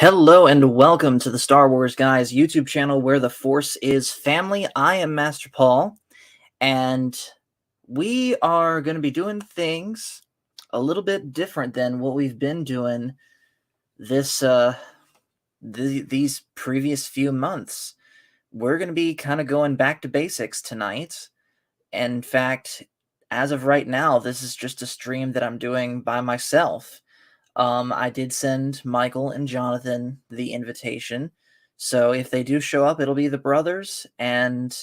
Hello and welcome to the Star Wars Guys YouTube channel where the Force is family. I am Master Paul, and we are going to be doing things a little bit different than what we've been doing these previous few months. We're going to be kind of going back to basics tonight. In fact, as of right now, this is just a stream that I'm doing by myself. I did send Michael and Jonathan the invitation, so if they do show up, it'll be the brothers, and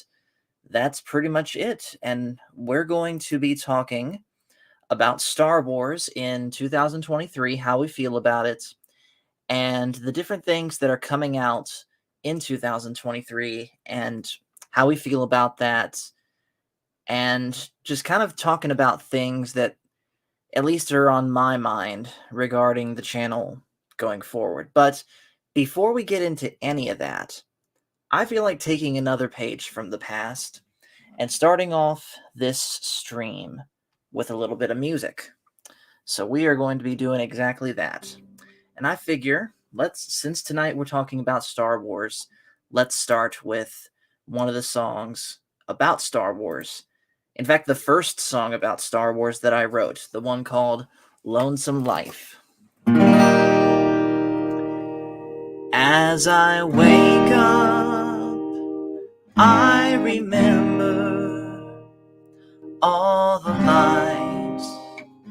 that's pretty much it. And we're going to be talking about Star Wars in 2023, how we feel about it, and the different things that are coming out in 2023, and how we feel about that, and just kind of talking about things that at least are on my mind regarding the channel going forward. But before we get into any of that, I feel like taking another page from the past and starting off this stream with a little bit of music. So we are going to be doing exactly that. And I figure, since tonight we're talking about Star Wars, let's start with one of the songs about Star Wars. In fact, the first song about Star Wars that I wrote, the one called Lonesome Life. As I wake up, I remember all the lives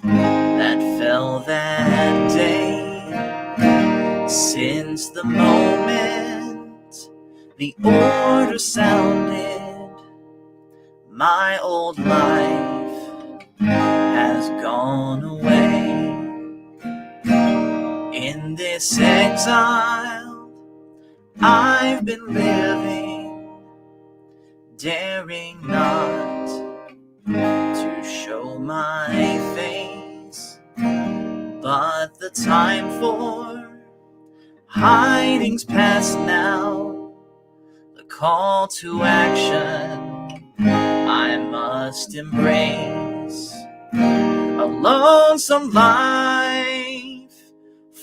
that fell that day. Since the moment the order sounded, my old life has gone away. In this exile I've been living, daring not to show my face. But the time for hiding's past now. The call to action I must embrace. A lonesome life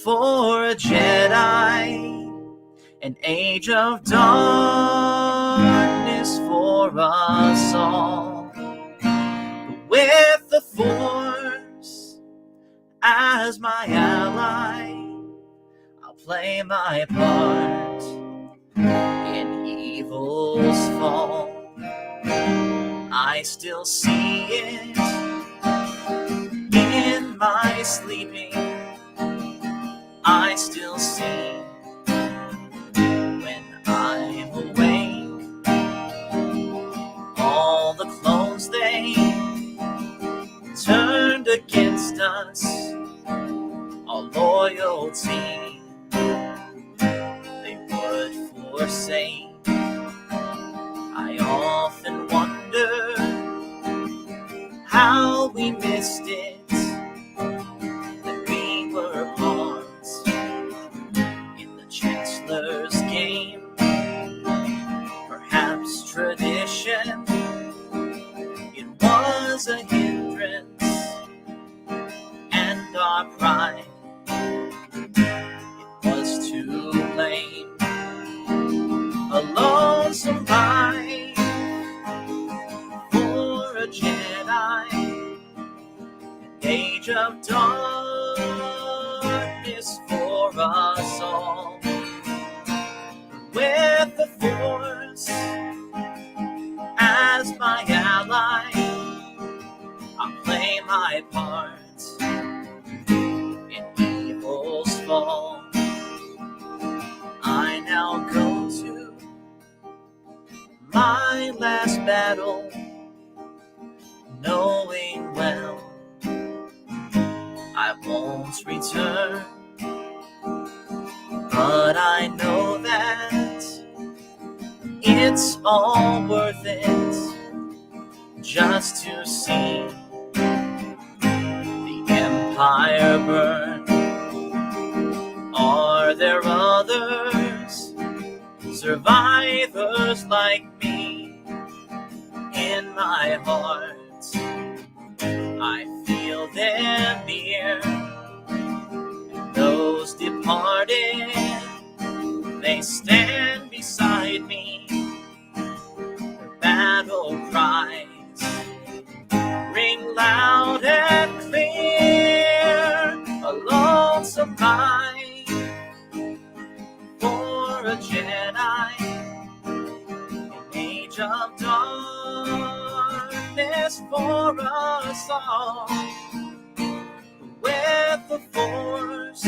for a Jedi, an age of darkness for us all. But with the Force as my ally, I'll play my part in evil's fall. I still see it in my sleeping. I still see when I'm awake. All the clones they turned against us, our loyalty they would forsake. I often wonder how we missed it, that we were pawns in the Chancellor's game. Perhaps tradition, it was a hindrance, and our pride, it was to blame. A lonesome life for a Jedi, an age of darkness for us all. With the Force as my ally, I'll play my part in evil's fall. I now go to my last battle, knowing well I won't return. But I know that it's all worth it just to see the Empire burn. Are there others, survivors like me? In my heart I feel they're near, and those departed stand beside me. The battle cries ring loud and clear, a lonesome night for a Jedi, an age of darkness for us all. With the Force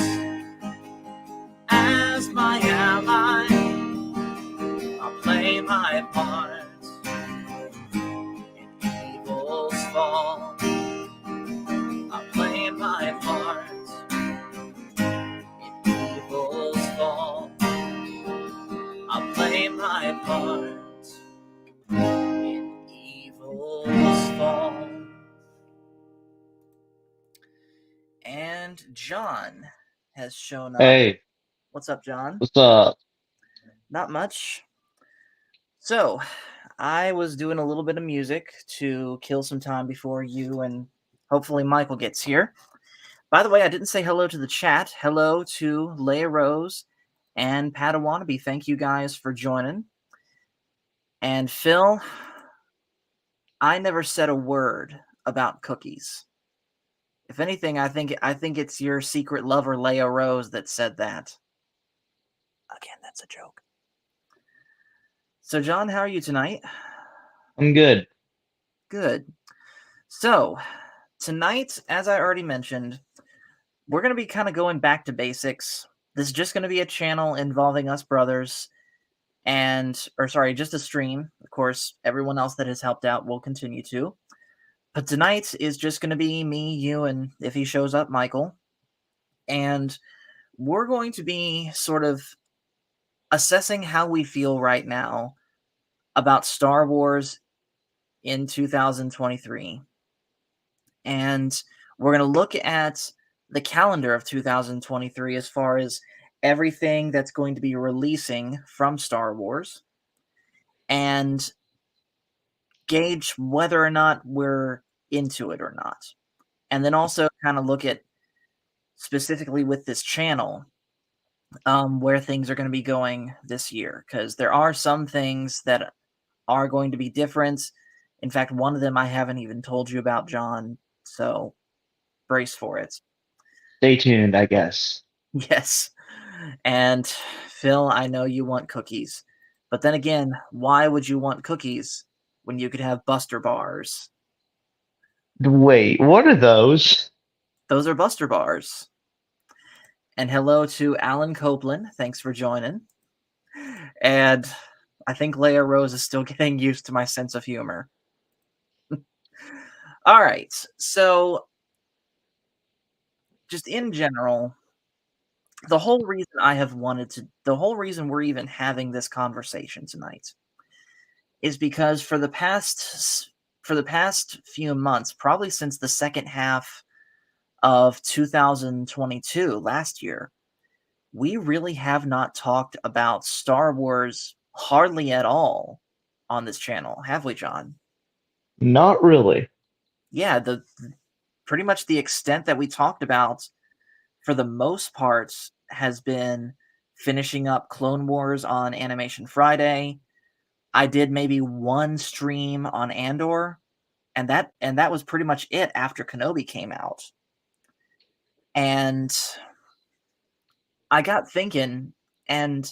as my ally, I'll play my part in evil's fall. I'll play my part in evil's fall. I'll play my part in evil's fall. And John has shown up. Hey, What's up, John? what's up? Not much. So, I was doing a little bit of music to kill some time before you and hopefully Michael gets here. By the way, I didn't say hello to the chat. Hello to Leia Rose and Padawannabe. Thank you guys for joining. And Phil, I never said a word about cookies. If anything, I think it's your secret lover, Leia Rose, that said that. Again, that's a joke. So, John, how are you tonight? I'm good. Good. So, tonight, as I already mentioned, we're going to be kind of going back to basics. This is just going to be a channel involving us brothers just a stream. Of course, everyone else that has helped out will continue to. But tonight is just going to be me, you, and if he shows up, Michael. And we're going to be sort of assessing how we feel right now about Star Wars in 2023. And we're going to look at the calendar of 2023 as far as everything that's going to be releasing from Star Wars and gauge whether or not we're into it or not. And then also kind of look at specifically with this channel where things are going to be going this year, because there are some things that are going to be different. In fact, one of them I haven't even told you about, John, so brace for it. Stay tuned, I guess. Yes. And Phil, I know you want cookies. But then again, why would you want cookies when you could have Buster Bars? Wait, what are those? Those are Buster Bars. And hello to Alan Copeland. Thanks for joining. And I think Leia Rose is still getting used to my sense of humor. All right. So, just in general, the whole reason we're even having this conversation tonight is because for the past few months, probably since the second half of 2022, last year, we really have not talked about Star Wars hardly at all on this channel, have we, John? Not really. Yeah, the pretty much the extent that we talked about for the most part has been finishing up Clone Wars on Animation Friday. I did maybe one stream on Andor, and that was pretty much it after Kenobi came out. And I got thinking, and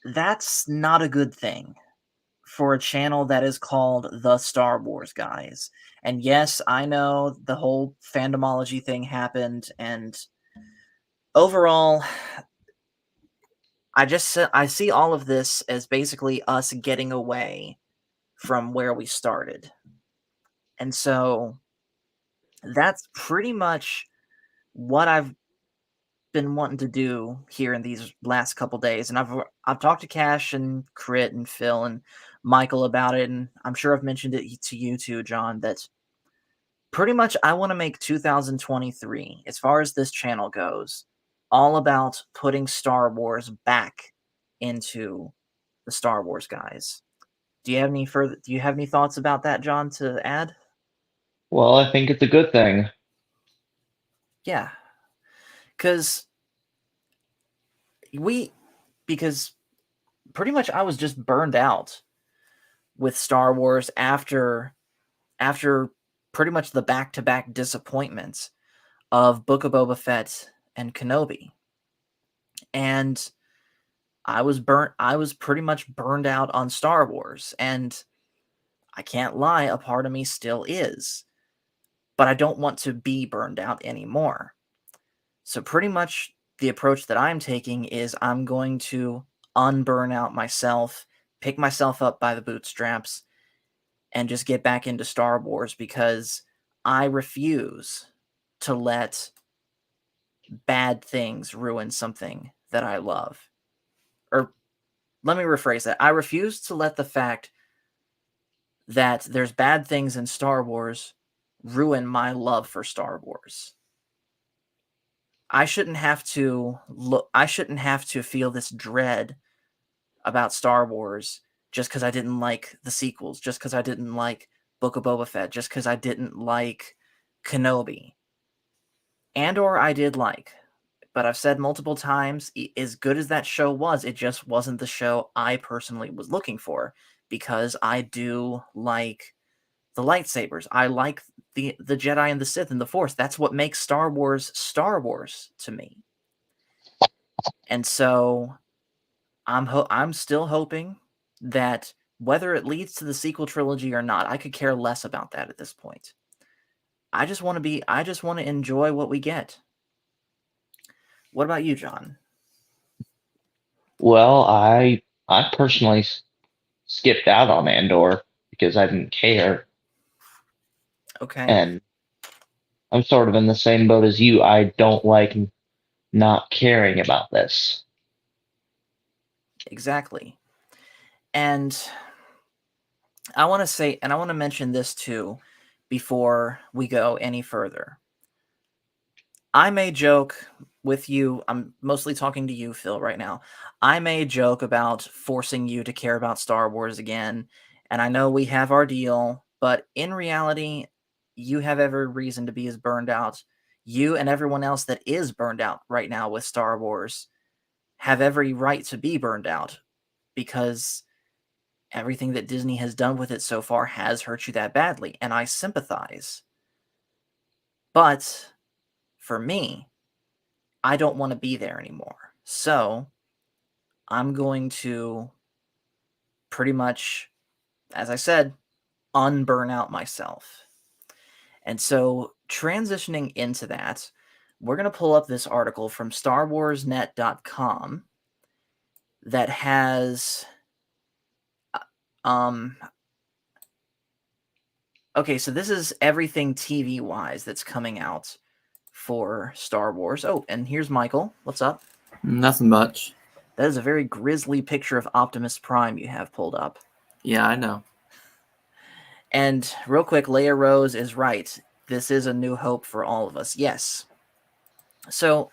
that's not a good thing for a channel that is called The Star Wars Guys. And yes, I know the whole fandomology thing happened, and overall, I see all of this as basically us getting away from where we started. And so that's pretty much what I've been wanting to do here in these last couple days. And I've talked to Cash and Crit and Phil and Michael about it, and I'm sure I've mentioned it to you too, John, that pretty much I want to make 2023, as far as this channel goes, all about putting Star Wars back into the Star Wars guys. Do you have any thoughts about that, John, to add? Well, I think it's a good thing. Yeah. Cuz we because pretty much I was just burned out with Star Wars after pretty much the back-to-back disappointments of Book of Boba Fett and Kenobi. And I was pretty much burned out on Star Wars, and I can't lie, a part of me still is. But I don't want to be burned out anymore. So pretty much the approach that I'm taking is I'm going to unburn out myself, pick myself up by the bootstraps, and just get back into Star Wars, because I refuse to let bad things ruin something that I love. Or let me rephrase that. I refuse to let the fact that there's bad things in Star Wars ruin my love for Star Wars. I shouldn't have to feel this dread about Star Wars just because I didn't like the sequels, just because I didn't like Book of Boba Fett, just because I didn't like Kenobi. Andor I did like, but I've said multiple times, as good as that show was, it just wasn't the show I personally was looking for, because I do like the lightsabers. I like the Jedi and the Sith and the Force. That's what makes Star Wars to me. And so I'm still hoping that whether it leads to the sequel trilogy or not, I could care less about that at this point. I just want to enjoy what we get. What about you, John? Well, I personally skipped out on Andor because I didn't care, Okay, and I'm sort of in the same boat as you. I don't like not caring about this. exactly. And I want to mention this too before we go any further. I may joke with you. I'm mostly talking to you, Phil, right now. I may joke about forcing you to care about Star Wars again, and I know we have our deal, but in reality, you have every reason to be as burned out. You and everyone else that is burned out right now with Star Wars have every right to be burned out, because everything that Disney has done with it so far has hurt you that badly, and I sympathize. But for me, I don't want to be there anymore. So I'm going to pretty much, as I said, unburn out myself. And so transitioning into that, we're going to pull up this article from StarWarsNet.com that has um okay, so this is everything TV wise that's coming out for Star Wars. Oh, and here's Michael. What's up? Nothing much. That is a very grisly picture of Optimus Prime you have pulled up. Yeah, I know. And real quick, Leia Rose is right. This is a new hope for all of us. Yes. So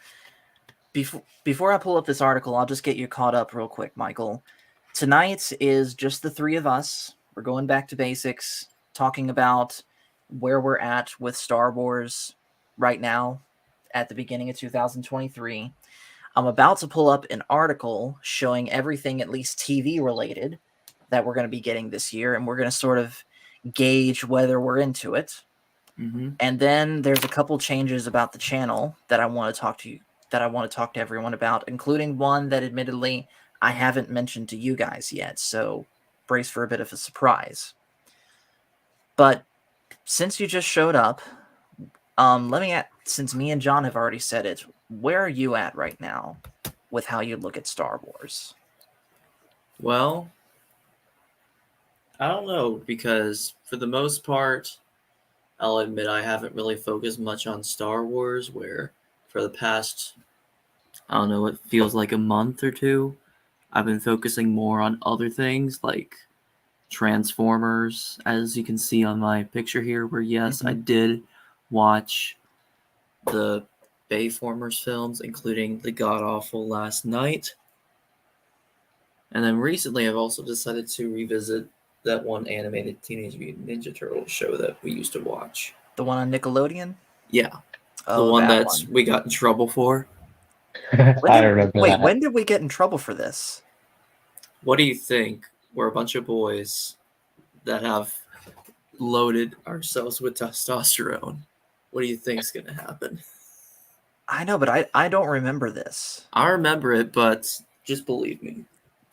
before I pull up this article, I'll just get you caught up real quick, Michael. Tonight is just the three of us. We're going back to basics, talking about where we're at with Star Wars right now at the beginning of 2023. I'm about to pull up an article showing everything, at least TV related, that we're going to be getting this year, and we're going to sort of gauge whether we're into it. Mm-hmm. And then there's a couple changes about the channel that I want to talk to everyone about, including one that admittedly I haven't mentioned to you guys yet, so brace for a bit of a surprise. But since you just showed up, since me and John have already said it, where are you at right now with how you look at Star Wars? Well, I don't know, because for the most part, I'll admit I haven't really focused much on Star Wars, where for the past, I don't know, it feels like a month or two, I've been focusing more on other things like Transformers, as you can see on my picture here, where yes, I did watch the Bayformers films, including the god-awful Last Night. And then recently I've also decided to revisit that one animated Teenage Mutant Ninja Turtles show that we used to watch. The one on Nickelodeon? Yeah, Oh, the one that we got in trouble for. I remember that. When did we get in trouble for this? What do you think? We're a bunch of boys that have loaded ourselves with testosterone. What do you think's gonna happen? I know, but I don't remember this. I remember it, but just believe me.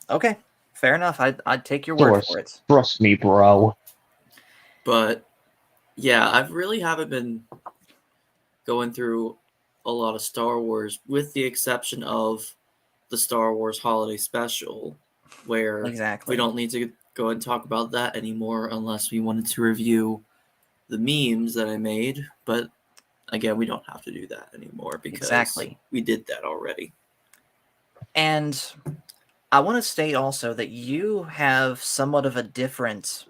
Okay, fair enough. I'd take your word for it. Trust me, bro. But yeah, I really haven't been going through a lot of Star Wars, with the exception of the Star Wars Holiday Special, where Exactly. we don't need to go and talk about that anymore unless we wanted to review the memes that I made. But again, we don't have to do that anymore because Exactly. we did that already. And I want to state also that you have somewhat of a different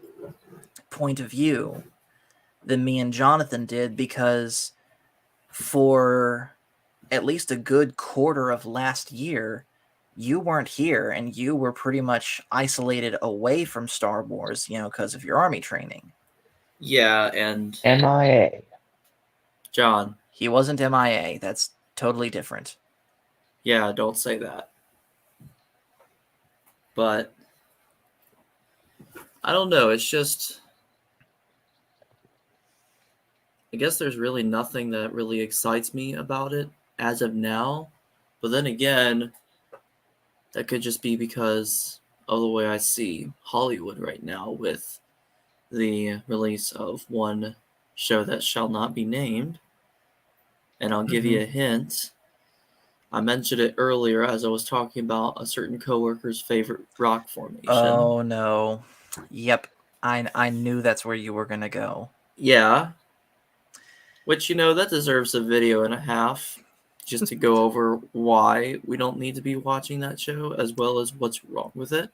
point of view than me and Jonathan did, because for at least a good quarter of last year, you weren't here and you were pretty much isolated away from Star Wars, because of your army training. Yeah, and MIA. John, He wasn't MIA. That's totally different. yeah, don't say that. But I don't know. It's just, I guess there's really nothing that really excites me about it as of now. But then again, that could just be because of the way I see Hollywood right now, with the release of one show that shall not be named. And I'll give you a hint. I mentioned it earlier as I was talking about a certain coworker's favorite rock formation. Oh no. Yep. I knew that's where you were going to go. Yeah. Which, that deserves a video and a half, just to go over why we don't need to be watching that show, as well as what's wrong with it.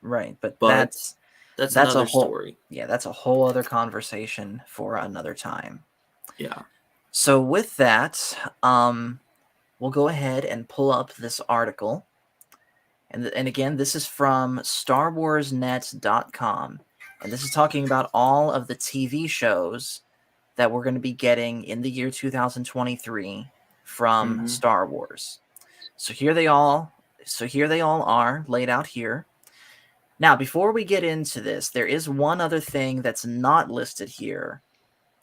Right, but That's another a whole story. Yeah, that's a whole other conversation for another time. Yeah. So with that, we'll go ahead and pull up this article. And again, this is from StarWarsNet.com. And this is talking about all of the TV shows that we're going to be getting in the year 2023 from Star Wars. So here they all are laid out here. Now, before we get into this, there is one other thing that's not listed here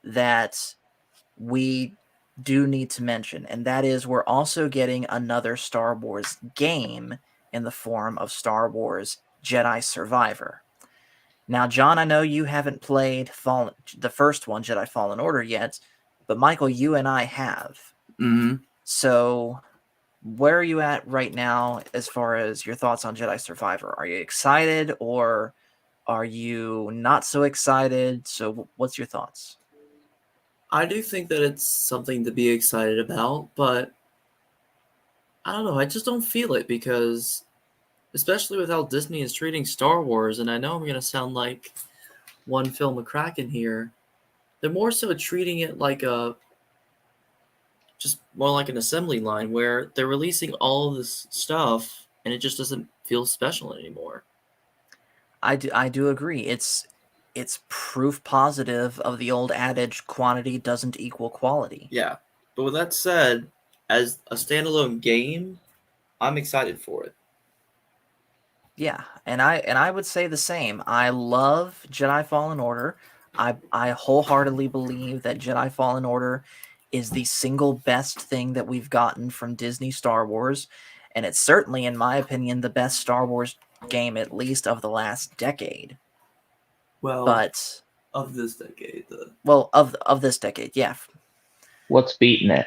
that we do need to mention, and that is we're also getting another Star Wars game in the form of Star Wars Jedi Survivor. Now, John, I know you haven't played the first one, Jedi Fallen Order, yet, but Michael, you and I have. Mm-hmm. So where are you at right now as far as your thoughts on Jedi Survivor? Are you excited or are you not so excited? So what's your thoughts? I do think that it's something to be excited about, but I don't know. I just don't feel it, because especially with how Disney is treating Star Wars, and I know I'm going to sound like one Phil McCracken here, they're more so treating it like just more like an assembly line, where they're releasing all of this stuff and it just doesn't feel special anymore. I do agree. It's proof positive of the old adage, quantity doesn't equal quality. Yeah. But with that said, as a standalone game, I'm excited for it. Yeah, and I would say the same. I love Jedi Fallen Order. I wholeheartedly believe that Jedi Fallen Order is the single best thing that we've gotten from Disney Star Wars, and it's certainly, in my opinion, the best Star Wars game, at least of the last decade. Well, But of this decade, of this decade, yeah. What's beating it?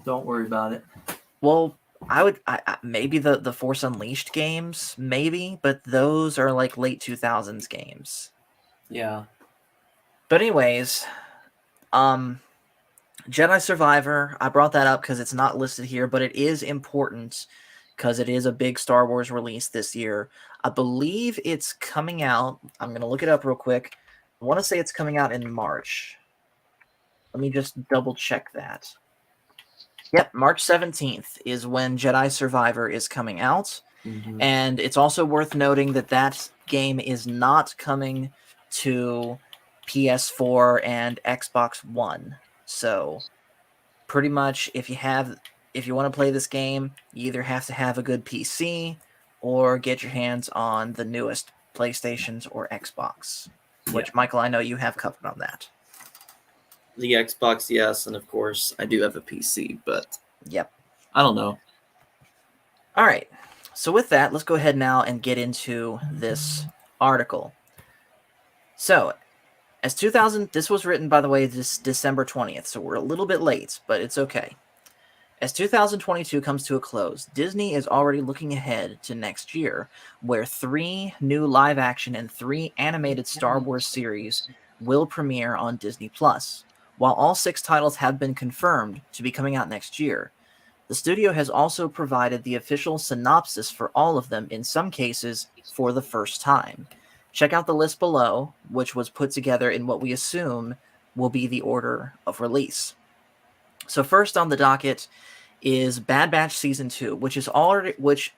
Don't worry about it. Well, I maybe the Force Unleashed games, maybe, but those are like late 2000s games. Yeah. But anyways, Jedi Survivor, I brought that up because it's not listed here, but it is important because it is a big Star Wars release this year. I believe it's coming out. I'm going to look it up real quick. I want to say it's coming out in March. Let me just double check that. Yep, March 17th is when Jedi Survivor is coming out. Mm-hmm. And it's also worth noting that that game is not coming to PS4 and Xbox One. So pretty much if if you want to play this game, you either have to have a good PC or get your hands on the newest PlayStations or Xbox, which, Michael, I know you have covered on that. The Xbox, yes, and of course I do have a PC, but Yep. I don't know. All right. So with that, let's go ahead now and get into this article. So, this was written, by the way, this December 20th, so we're a little bit late, but it's okay. As 2022 comes to a close, Disney is already looking ahead to next year, where 3 new live-action and 3 animated Star Wars series will premiere on Disney+. While all 6 titles have been confirmed to be coming out next year, the studio has also provided the official synopsis for all of them, in some cases for the first time. Check out the list below, which was put together in what we assume will be the order of release. So first on the docket is Bad Batch Season 2, which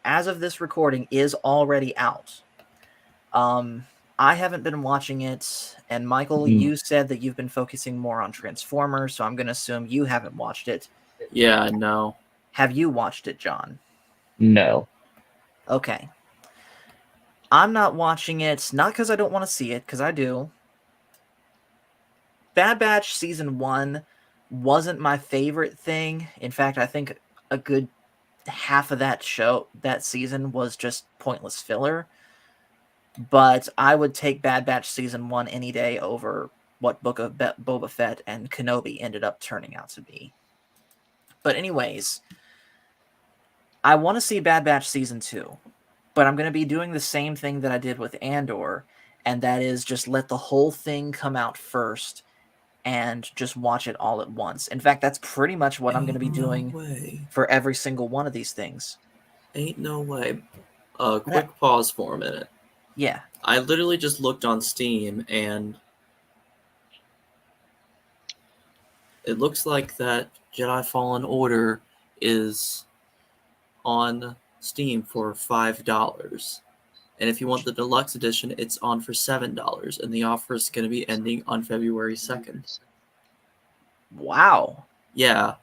as of this recording is already out. I haven't been watching it, and Michael, you said that you've been focusing more on Transformers, so I'm going to assume you haven't watched it. Yeah, no. Have you watched it, John? No. Okay. I'm not watching it, not because I don't want to see it, because I do. Bad Batch Season 1 wasn't my favorite thing. In fact, I think a good half of that season was just pointless filler. But I would take Bad Batch Season 1 any day over what Book of Boba Fett and Kenobi ended up turning out to be. But anyways, I want to see Bad Batch Season 2, but I'm going to be doing the same thing that I did with Andor, and that is just let the whole thing come out first and just watch it all at once. In fact, that's pretty much what I'm going to be doing for every single one of these things. Ain't no way. Quick pause for a minute. Yeah. I literally just looked on Steam, and it looks like that Jedi Fallen Order is on Steam for $5. And if you want the deluxe edition, it's on for $7, and the offer is going to be ending on February 2nd. Wow. Yeah.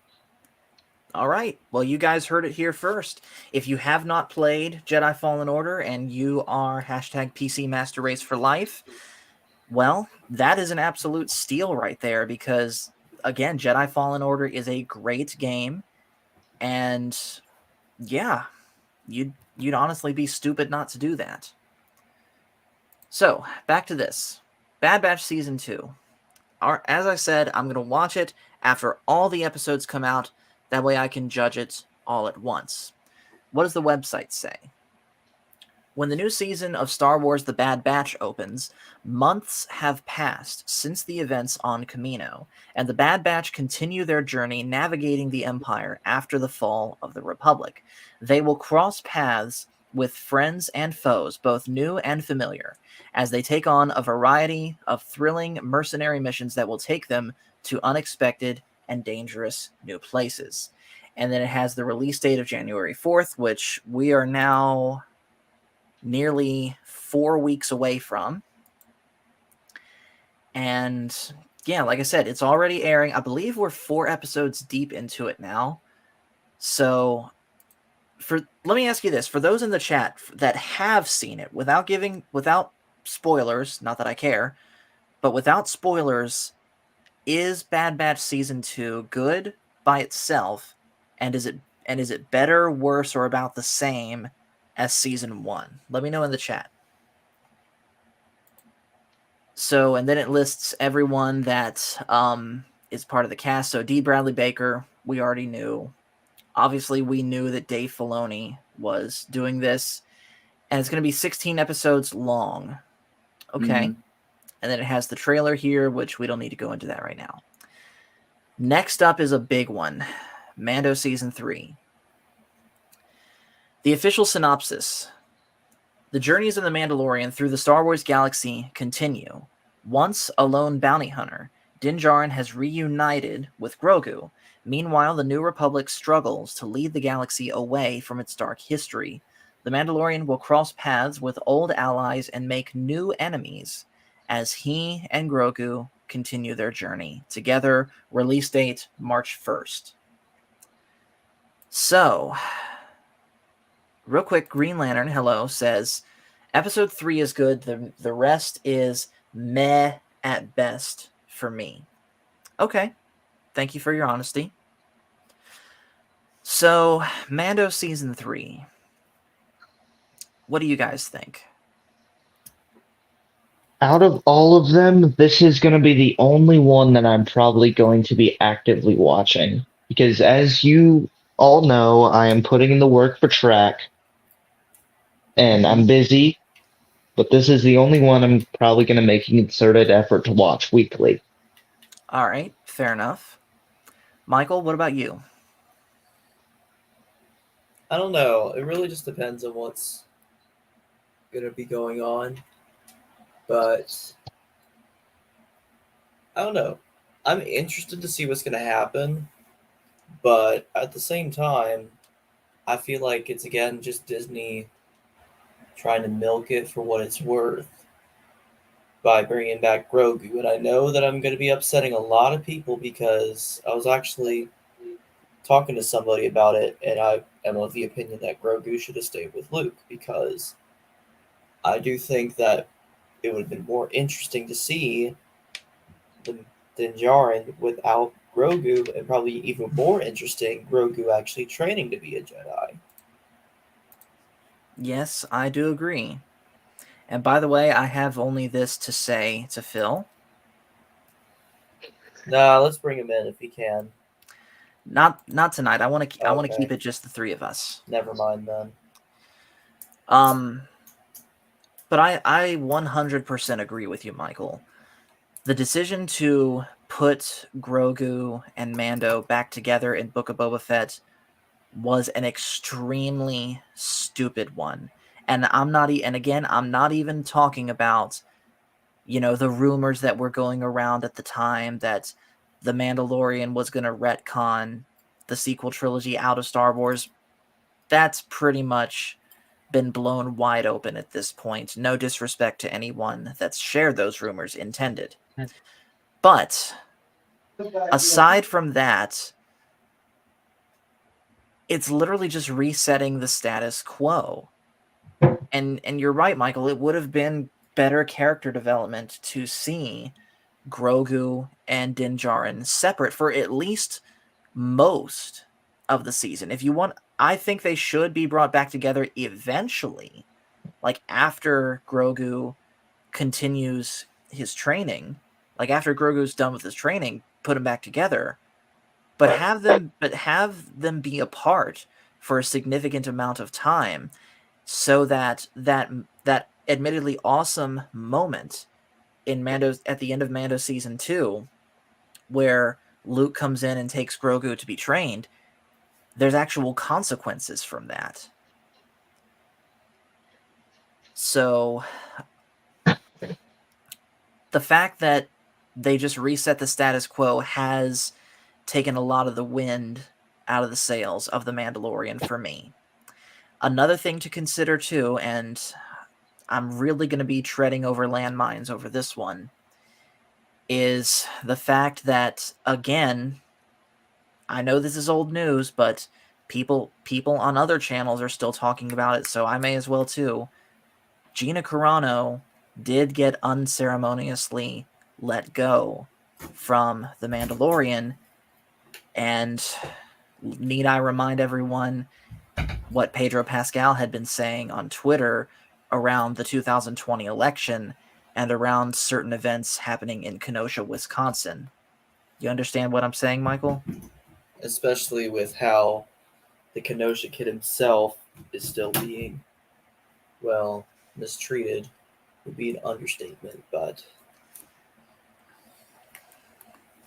All right. Well, you guys heard it here first. If you have not played Jedi Fallen Order and you are #PC Master Race for life, well, that is an absolute steal right there because, again, Jedi Fallen Order is a great game. And, yeah, you'd honestly be stupid not to do that. So, back to this. Bad Batch Season 2. As I said, I'm going to watch it after all the episodes come out. That way I can judge it all at once. What does the website say? When the new season of Star Wars The Bad Batch opens, months have passed since the events on Kamino, and the Bad Batch continue their journey navigating the Empire after the fall of the Republic. They will cross paths with friends and foes, both new and familiar, as they take on a variety of thrilling mercenary missions that will take them to unexpected and dangerous new places. And then it has the release date of January 4th, which we are now nearly 4 weeks away from. And yeah, like I said, it's already airing. I believe we're 4 episodes deep into it now. So let me ask you this, for those in the chat that have seen it, without spoilers, not that I care, but without spoilers, is Bad Batch Season 2 good by itself? And is it better, worse, or about the same as Season 1? Let me know in the chat. So, and then it lists everyone that is part of the cast. So D. Bradley Baker, we already knew. Obviously, we knew that Dave Filoni was doing this. And it's going to be 16 episodes long. Okay. Mm-hmm. And then it has the trailer here, which we don't need to go into that right now. Next up is a big one. Mando Season 3. The official synopsis. The journeys of the Mandalorian through the Star Wars galaxy continue. Once a lone bounty hunter, Din Djarin has reunited with Grogu. Meanwhile, the New Republic struggles to lead the galaxy away from its dark history. The Mandalorian will cross paths with old allies and make new enemies as he and Grogu continue their journey together. Release date, March 1st. So, real quick, Green Lantern, hello, says episode 3 is good. The rest is meh at best for me. Okay. Thank you for your honesty. So, Mando season 3. What do you guys think? Out of all of them, this is going to be the only one that I'm probably going to be actively watching. Because as you all know, I am putting in the work for track, and I'm busy, but this is the only one I'm probably going to make a concerted effort to watch weekly. All right, fair enough. Michael, what about you? I don't know. It really just depends on what's gonna be going on. But I don't know. I'm interested to see what's gonna happen, but at the same time, I feel like it's again just Disney trying to milk it for what it's worth by bringing back Grogu. And I know that I'm going to be upsetting a lot of people because I was actually talking to somebody about it, and I am of the opinion that Grogu should have stayed with Luke because I do think that it would have been more interesting to see than Djarin without Grogu, and probably even more interesting, Grogu actually training to be a Jedi. Yes, I do agree. And by the way, I have only this to say to Phil. Nah, let's bring him in if he can. Not tonight. I want to Okay. keep it just the three of us. Never mind then. But I 100% agree with you, Michael. The decision to put Grogu and Mando back together in Book of Boba Fett was an extremely stupid one. And I'm not even talking about, the rumors that were going around at the time that The Mandalorian was going to retcon the sequel trilogy out of Star Wars. That's pretty much been blown wide open at this point. No disrespect to anyone that's shared those rumors intended. But aside from that, it's literally just resetting the status quo. And you're right, Michael, it would have been better character development to see Grogu and Din Djarin separate for at least most of the season. I think they should be brought back together eventually, like after Grogu continues his training, like after Grogu's done with his training, put them back together, but have them be apart for a significant amount of time, so that admittedly awesome moment in Mando's at the end of Mando season 2, where Luke comes in and takes Grogu to be trained, there's actual consequences from that. So the fact that they just reset the status quo has taken a lot of the wind out of the sails of The Mandalorian for me. Another thing to consider too, and I'm really going to be treading over landmines over this one, is the fact that, again, I know this is old news, but people on other channels are still talking about it, so I may as well too. Gina Carano did get unceremoniously let go from The Mandalorian, and need I remind everyone what Pedro Pascal had been saying on Twitter around the 2020 election and around certain events happening in Kenosha, Wisconsin. You understand what I'm saying, Michael? Especially with how the Kenosha kid himself is still being, well, mistreated would be an understatement, but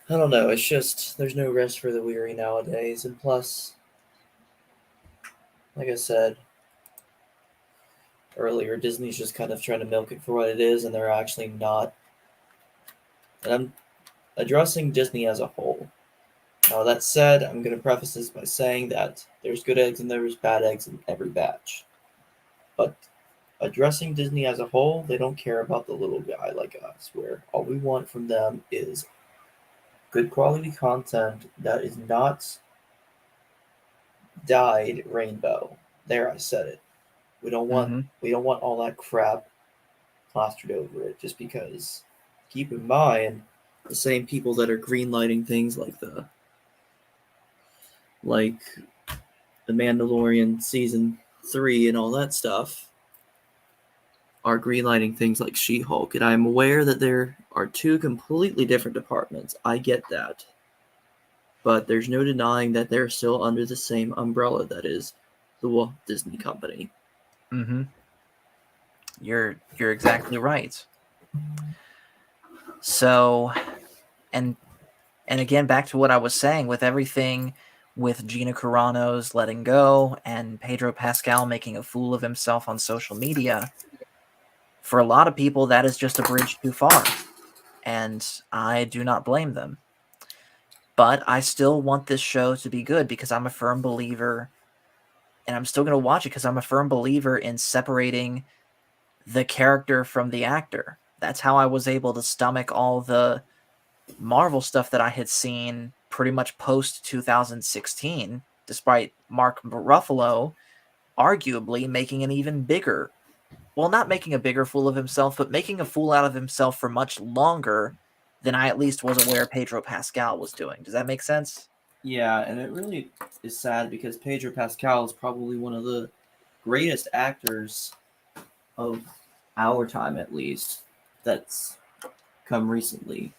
I don't know. It's just there's no rest for the weary nowadays, and plus, like I said earlier, Disney's just kind of trying to milk it for what it is, and they're actually not. And I'm addressing Disney as a whole. Now, that said, I'm going to preface this by saying that there's good eggs and there's bad eggs in every batch. But addressing Disney as a whole, they don't care about the little guy like us, where all we want from them is good quality content that is not dyed rainbow. There, I said it. We don't want Mm-hmm. we don't want all that crap plastered over it. Just because, keep in mind, the same people that are greenlighting things like the Mandalorian season 3 and all that stuff are greenlighting things like She-Hulk, and I'm aware that there are two completely different departments. I get that. But there's no denying that they're still under the same umbrella that is the Walt Disney Company. Mm-hmm. You're exactly right. So, and again, back to what I was saying, with everything with Gina Carano's letting go and Pedro Pascal making a fool of himself on social media, for a lot of people, that is just a bridge too far. And I do not blame them. But I still want this show to be good because I'm a firm believer, and I'm still going to watch it because I'm a firm believer in separating the character from the actor. That's how I was able to stomach all the Marvel stuff that I had seen pretty much post 2016, despite Mark Ruffalo arguably making an even bigger, well, not making a bigger fool of himself, but making a fool out of himself for much longer than I at least was aware Pedro Pascal was doing. Does that make sense? Yeah, and it really is sad because Pedro Pascal is probably one of the greatest actors of our time, at least, that's come recently.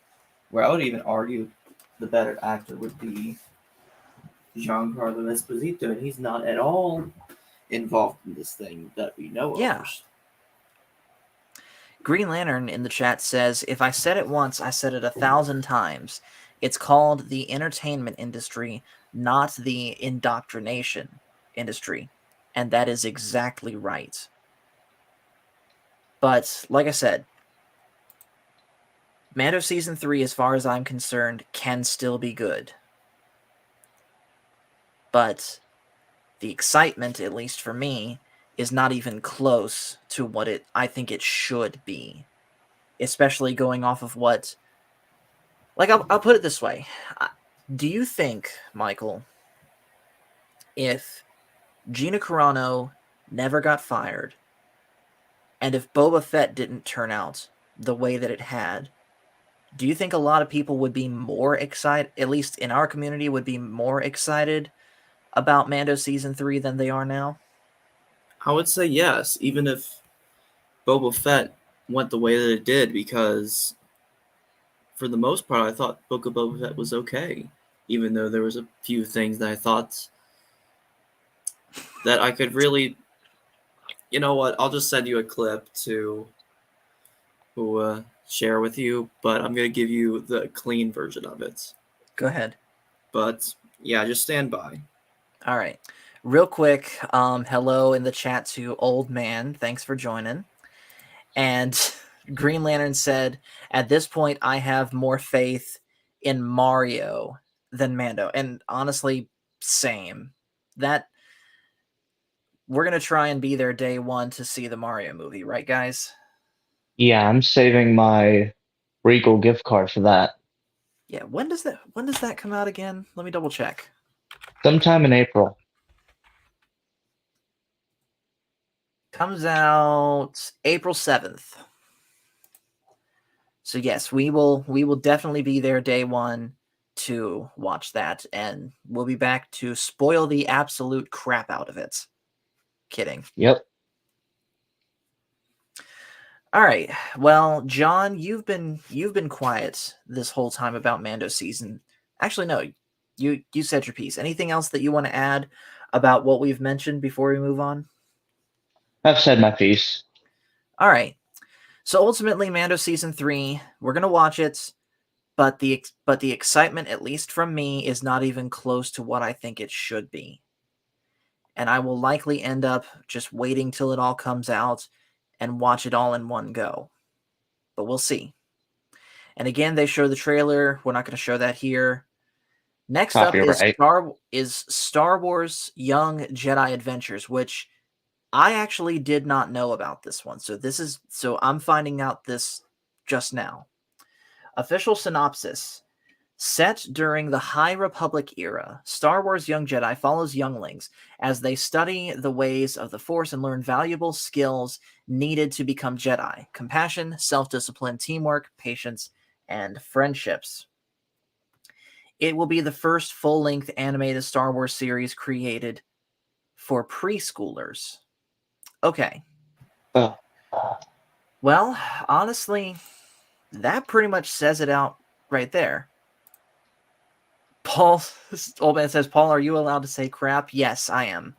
Where I would even argue the better actor would be Giancarlo Esposito, and he's not at all involved in this thing that we know Yeah. of. Green Lantern in the chat says, if I said it once, I said it 1,000 times. It's called the entertainment industry, not the indoctrination industry. And that is exactly right. But like I said, Mando Season 3, as far as I'm concerned, can still be good. But the excitement, at least for me, is not even close to what I think it should be. Especially going off of what... Like, I'll put it this way. Do you think, Michael, if Gina Carano never got fired, and if Boba Fett didn't turn out the way that it had, do you think a lot of people would be more excited, at least in our community, would be more excited about Mando Season 3 than they are now? I would say yes, even if Boba Fett went the way that it did, because for the most part, I thought Book of Boba Fett was okay, even though there was a few things that I thought that I could really... You know what? I'll just send you a clip to share with you, but I'm going to give you the clean version of it. Go ahead. But yeah, just stand by. All right. Real quick, hello in the chat to Old Man. Thanks for joining. And Green Lantern said, at this point, I have more faith in Mario than Mando. And honestly, same. That we're going to try and be there day one to see the Mario movie, right, guys? Yeah, I'm saving my Regal gift card for that. Yeah, when does that come out again? Let me double check. Sometime in April. Comes out April 7th. So yes, we will definitely be there day one to watch that, and we'll be back to spoil the absolute crap out of it. Kidding. Yep. All right. Well, John, you've been quiet this whole time about Mando season. Actually, no. You said your piece. Anything else that you want to add about what we've mentioned before we move on? I've said my piece. All right. So ultimately, Mando season 3, we're gonna watch it, but the excitement, at least from me, is not even close to what I think it should be. And I will likely end up just waiting till it all comes out and watch it all in one go. But we'll see. And again, they show the trailer. We're not going to show that here. Next up is Star Wars Young Jedi Adventures, which I actually did not know about this one. So I'm finding out this just now. Official synopsis. Set during the High Republic era, Star Wars Young Jedi follows younglings as they study the ways of the Force and learn valuable skills needed to become Jedi: compassion, self discipline, teamwork, patience, and friendships. It will be the first full length animated Star Wars series created for preschoolers. Okay. Oh, Well, honestly, that pretty much says it out right there. Paul, old man says, Paul, are you allowed to say crap? Yes, I am.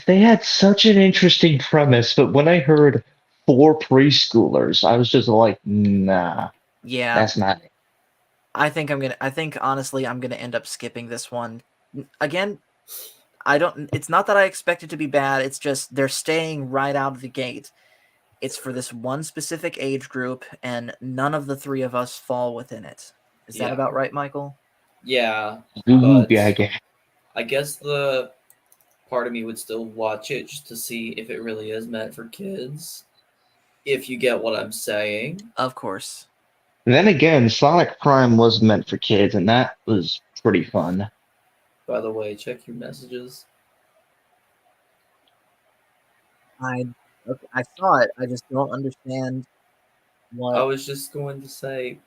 they had such an interesting premise, but when I heard 4 preschoolers, I was just like, nah, Yeah, that's not it. I think honestly I'm gonna end up skipping this one. Again, it's not that I expect it to be bad, it's just they're staying right out of the gate. It's for this one specific age group, and none of the three of us fall within it. Is that Yeah. about right, Michael? Yeah, Ooh, but yeah. I guess the part of me would still watch it just to see if it really is meant for kids. If you get what I'm saying. Of course. Then again, Sonic Prime was meant for kids, and that was pretty fun. By the way, check your messages. I okay, I saw it. I just don't understand I what. was just going to say,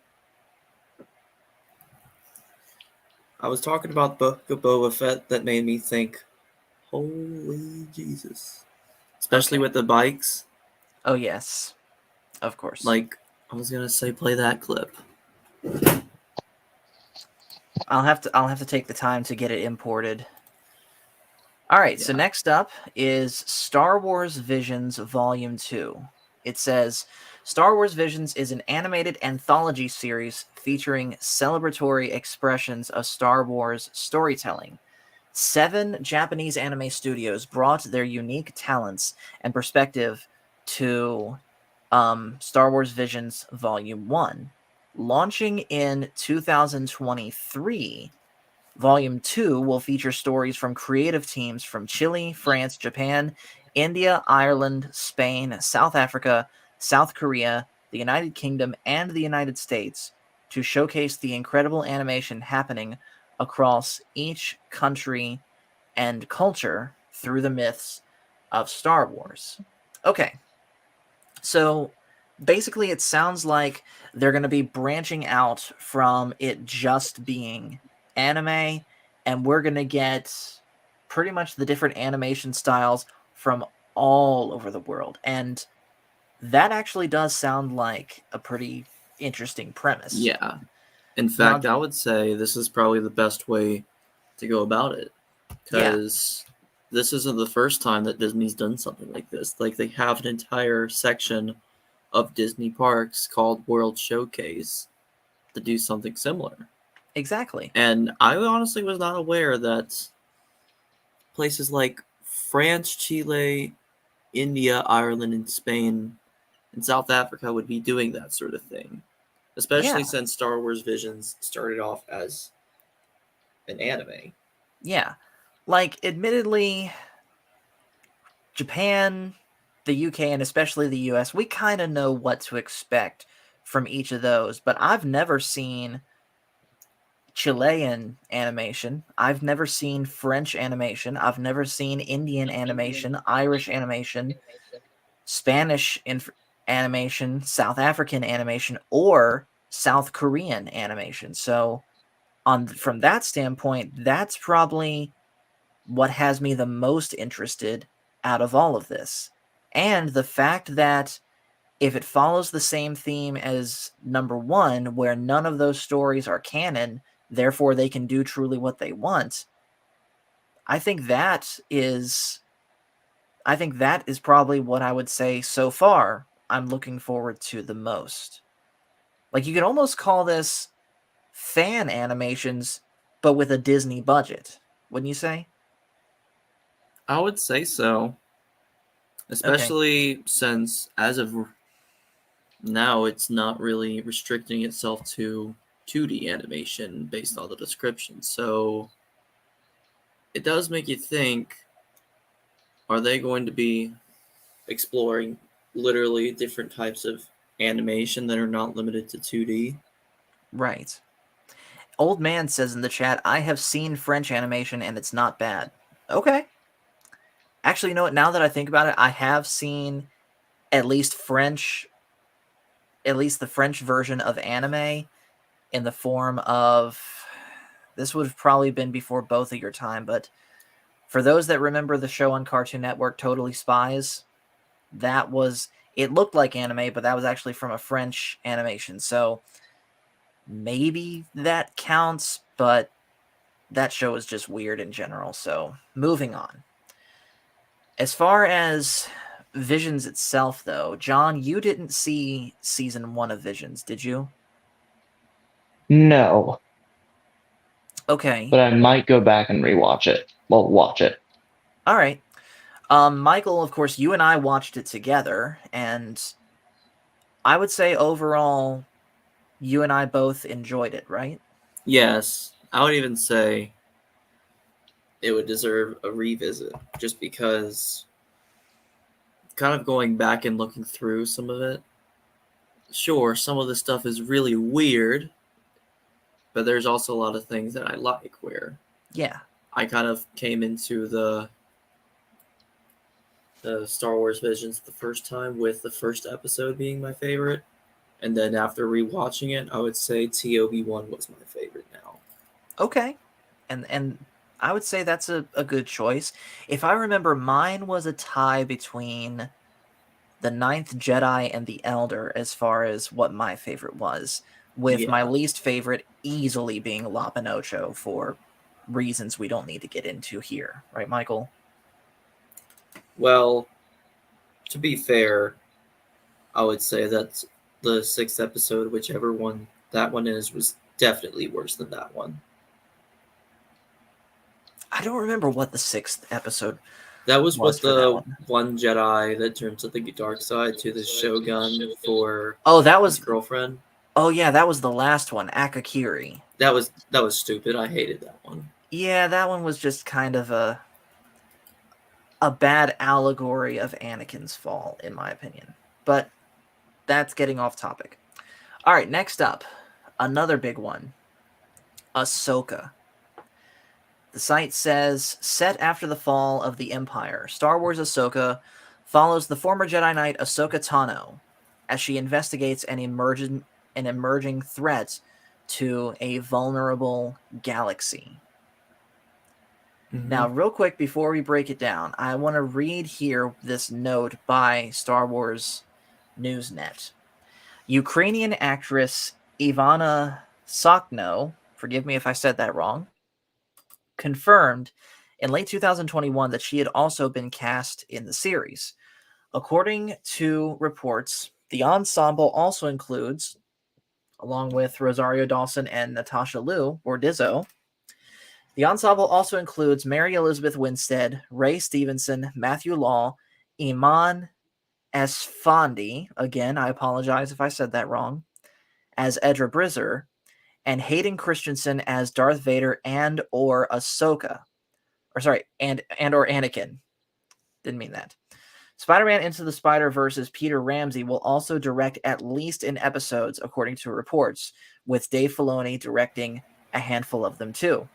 I was talking about Book of Boba Fett that made me think, holy Jesus. Especially Okay. with the bikes. Oh yes, of course. Like, I was going to say, play that clip. I'll have to take the time to get it imported. All right, so Yeah. next up is Star Wars Visions Volume 2. It says Star Wars Visions is an animated anthology series featuring celebratory expressions of Star Wars storytelling. 7 Japanese anime studios brought their unique talents and perspective to Star Wars Visions Volume 1. Launching in 2023, Volume 2 will feature stories from creative teams from Chile, France, Japan, India, Ireland, Spain, South Africa, South Korea, the United Kingdom, and the United States to showcase the incredible animation happening across each country and culture through the myths of Star Wars. Okay, so basically, it sounds like they're going to be branching out from it just being anime, and we're going to get pretty much the different animation styles from all over the world. And that actually does sound like a pretty interesting premise. Yeah. In Now, fact, I would say this is probably the best way to go about it. Because this isn't the first time that Disney's done something like this. Like, they have an entire section of Disney parks called World Showcase to do something similar. exactly. And I honestly was not aware that places like France, Chile, India, Ireland, and Spain, and South Africa would be doing that sort of thing. Especially Yeah. since Star Wars Visions started off as an anime. Yeah. Like, admittedly, Japan, the UK, and especially the US, we kind of know what to expect from each of those, but I've never seen Chilean animation. I've never seen French animation. I've never seen Indian animation, Irish animation, Spanish animation, South African animation, or South Korean animation. So, from that standpoint, that's probably what has me the most interested out of all of this. And the fact that if it follows the same theme as number 1, where none of those stories are canon, therefore they can do truly what they want, I think that is probably what I would say so far I'm looking forward to the most. Like, you could almost call this fan animations, but with a Disney budget, wouldn't you say? I would say so. Especially since, as of now, it's not really restricting itself to 2D animation based on the description. So it does make you think, are they going to be exploring literally different types of animation that are not limited to 2D? Right. Old Man says in the chat, I have seen French animation and it's not bad. Okay. Actually, you know what? Now that I think about it, I have seen at least the French version of anime in the form of, this would have probably been before both of your time, but for those that remember the show on Cartoon Network, Totally Spies, it looked like anime, but that was actually from a French animation. So maybe that counts, but that show is just weird in general. So moving on. As far as Visions itself, though, John, you didn't see season 1 of Visions, did you? No, Okay. but I might go back and rewatch it. Well, watch it. All right. Michael, of course, you and I watched it together, and I would say overall, you and I both enjoyed it, right? Yes, I would even say it would deserve a revisit just because kind of going back and looking through some of it. Sure, some of the stuff is really weird, but there's also a lot of things that I like where Yeah. I kind of came into the Star Wars Visions the first time with the first episode being my favorite. And then after rewatching it, I would say TOB1 was my favorite now. Okay. And I would say that's a good choice. If I remember, mine was a tie between The Ninth Jedi and The Elder as far as what my favorite was, with my Yeah. least favorite easily being La Pinocho for reasons we don't need to get into here. Right, Michael? Well, to be fair, I would say that the 6th episode, whichever one that one is, was definitely worse than that one. I don't remember what the 6th episode. That was Was what for that the one. Jedi that turns to the dark side to the Shogun for Oh, that his was. girlfriend. Oh yeah, that was the last one, Akakiri. That was stupid. I hated that one. Yeah, that one was just kind of a bad allegory of Anakin's fall, in my opinion. But that's getting off topic. All right, next up, another big one, Ahsoka. The site says, set after the fall of the Empire, Star Wars Ahsoka follows the former Jedi Knight Ahsoka Tano as she investigates an emerging threat to a vulnerable galaxy. Mm-hmm. Now, real quick, before we break it down, I want to read here this note by Star Wars Newsnet. Ukrainian actress Ivana Sokno, forgive me if I said that wrong, confirmed in late 2021 that she had also been cast in the series. According to reports, the ensemble also includes, along with Rosario Dawson and Natasha Liu, or Dizzo, the ensemble also includes Mary Elizabeth Winstead, Ray Stevenson, Matthew Law, Iman Esfandi, again, I apologize if I said that wrong, as Edra Brizzer, and Hayden Christensen as Darth Vader and or Ahsoka. Or sorry, and or Anakin. Didn't mean that. Spider-Man Into the Spider-Verse's Peter Ramsey will also direct at least in episodes, according to reports, with Dave Filoni directing a handful of them too.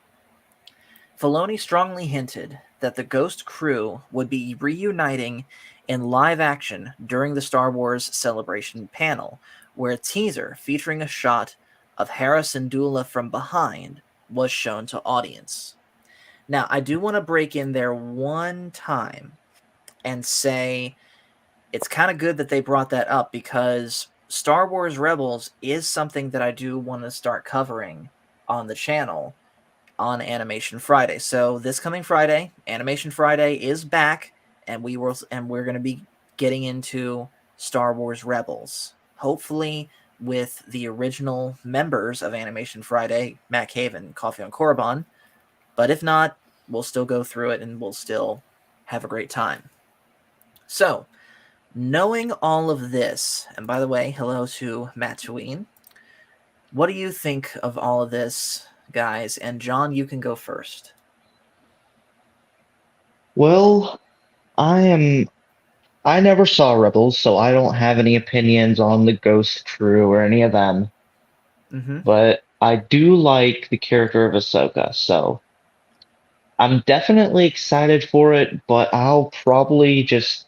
Filoni strongly hinted that the Ghost crew would be reuniting in live action during the Star Wars Celebration panel, where a teaser featuring a shot of Hera Syndulla from behind was shown to audience. Now, I do want to break in there one time and say it's kind of good that they brought that up, because Star Wars Rebels is something that I do want to start covering on the channel on Animation Friday. So this coming Friday, Animation Friday is back, and we're going to be getting into Star Wars Rebels. Hopefully with the original members of Animation Friday, Matt Cave and Coffee on Korriban. But if not, we'll still go through it and we'll still have a great time. So, knowing all of this, and by the way, hello to Matt Tween, what do you think of all of this, guys? And John, you can go first. Well, I never saw Rebels, so I don't have any opinions on the Ghost crew or any of them. Mm-hmm. but I do like the character of Ahsoka, so I'm definitely excited for it, but I'll probably just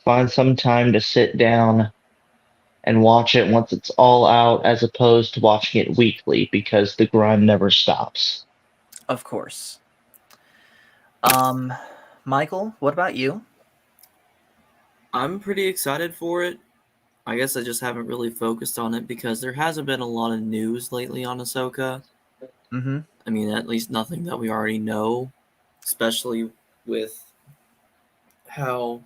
find some time to sit down and watch it once it's all out, as opposed to watching it weekly because the grind never stops. Of course. Um, Michael, what about you? I'm pretty excited for it. I guess I just haven't really focused on it because there hasn't been a lot of news lately on Ahsoka. Mm-hmm. I mean, at least nothing that we already know, especially with how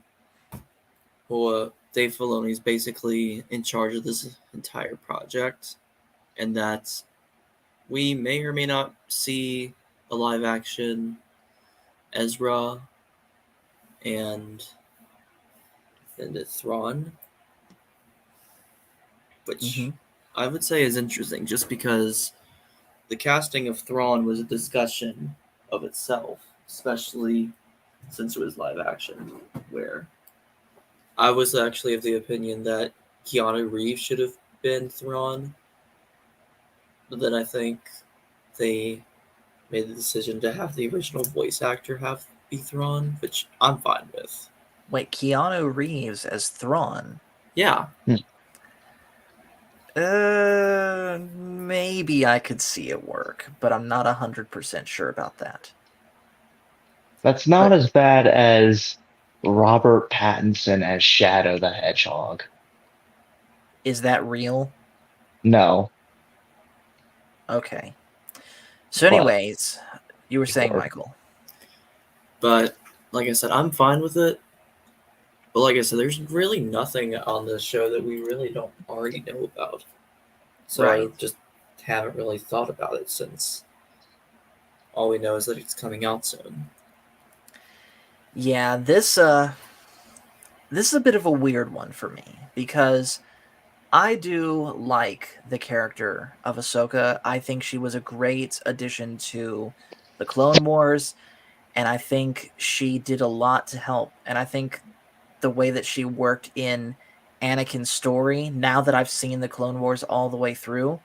Dave Filoni is basically in charge of this entire project, and that we may or may not see a live action Ezra and the Thrawn, Mm-hmm. which I would say is interesting just because the casting of Thrawn was a discussion of itself, especially since it was live action, where I was actually of the opinion that Keanu Reeves should have been Thrawn, but then I think they made the decision to have the original voice actor have be Thrawn, which I'm fine with. Wait, Keanu Reeves as Thrawn? Yeah, Maybe I could see it work, but I'm not 100% sure about that. That's not But as bad as Robert Pattinson as Shadow the Hedgehog. is that real? No, Okay. So, but anyways, you were saying, sure. Michael. but like I said, I'm fine with it. But like I said, there's really nothing on this show that we really don't already know about. So I Right. just haven't really thought about it since all we know is that it's coming out soon. Yeah, this is a bit of a weird one for me because I do like the character of Ahsoka. I think she was a great addition to the Clone Wars, and I think she did a lot to help. And I think the way that she worked in Anakin's story, now that I've seen the Clone Wars all the way through,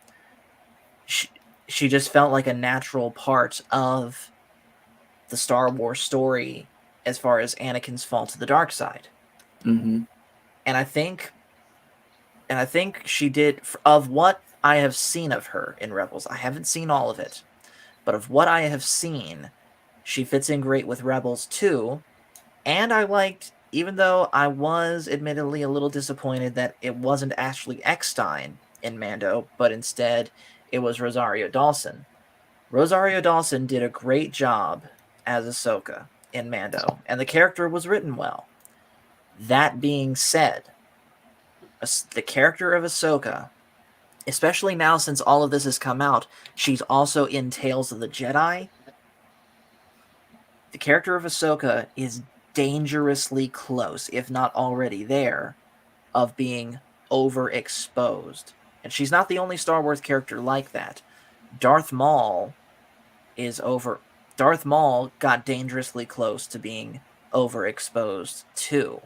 she, she just felt like a natural part of the Star Wars story as far as Anakin's fall to the dark side. Mm-hmm. And I think she did, of what I have seen of her in Rebels. I haven't seen all of it, but of what I have seen, she fits in great with Rebels too. And I liked, even though I was admittedly a little disappointed that it wasn't Ashley Eckstein in Mando, but instead it was Rosario Dawson. Rosario Dawson did a great job as Ahsoka in Mando, and the character was written well. That being said, the character of Ahsoka, especially now since all of this has come out, she's also in Tales of the Jedi. The character of Ahsoka is dangerously close, if not already there, of being overexposed. And she's not the only Star Wars character like that. Darth Maul is over. Darth Maul got dangerously close to being overexposed too.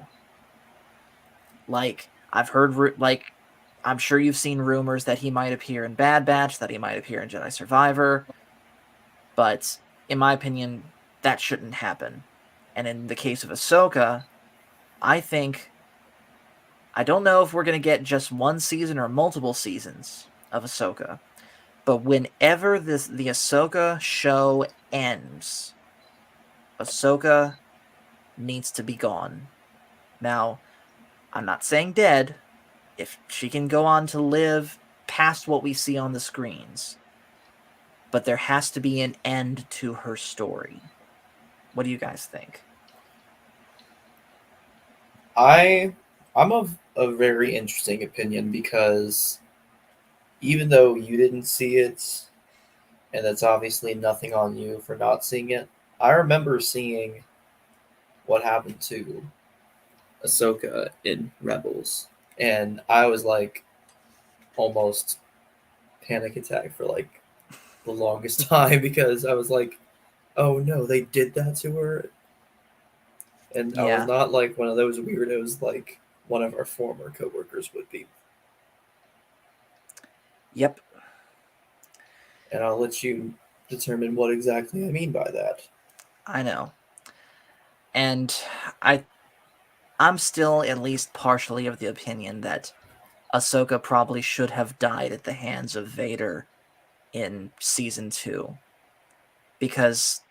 Like I've heard, like I'm sure you've seen rumors that he might appear in Bad Batch, that he might appear in Jedi Survivor, but in my opinion, that shouldn't happen. And in the case of Ahsoka, I think I don't know if we're going to get just one season or multiple seasons of Ahsoka, but whenever the Ahsoka show ends, Ahsoka needs to be gone. Now, I'm not saying dead. If she can go on to live past what we see on the screens, but there has to be an end to her story. What do you guys think? I'm of a very interesting opinion because even though you didn't see it, and that's obviously nothing on you for not seeing it, I remember seeing what happened to Ahsoka in Rebels, and I was like almost panic attack for like the longest time because I was like, "Oh no, they did that to her," and I was Yeah. not like one of those weirdos like one of our former coworkers would be. Yep. and I'll let you determine what exactly I mean by that. I know. And I'm still at least partially of the opinion that Ahsoka probably should have died at the hands of Vader in season 2, because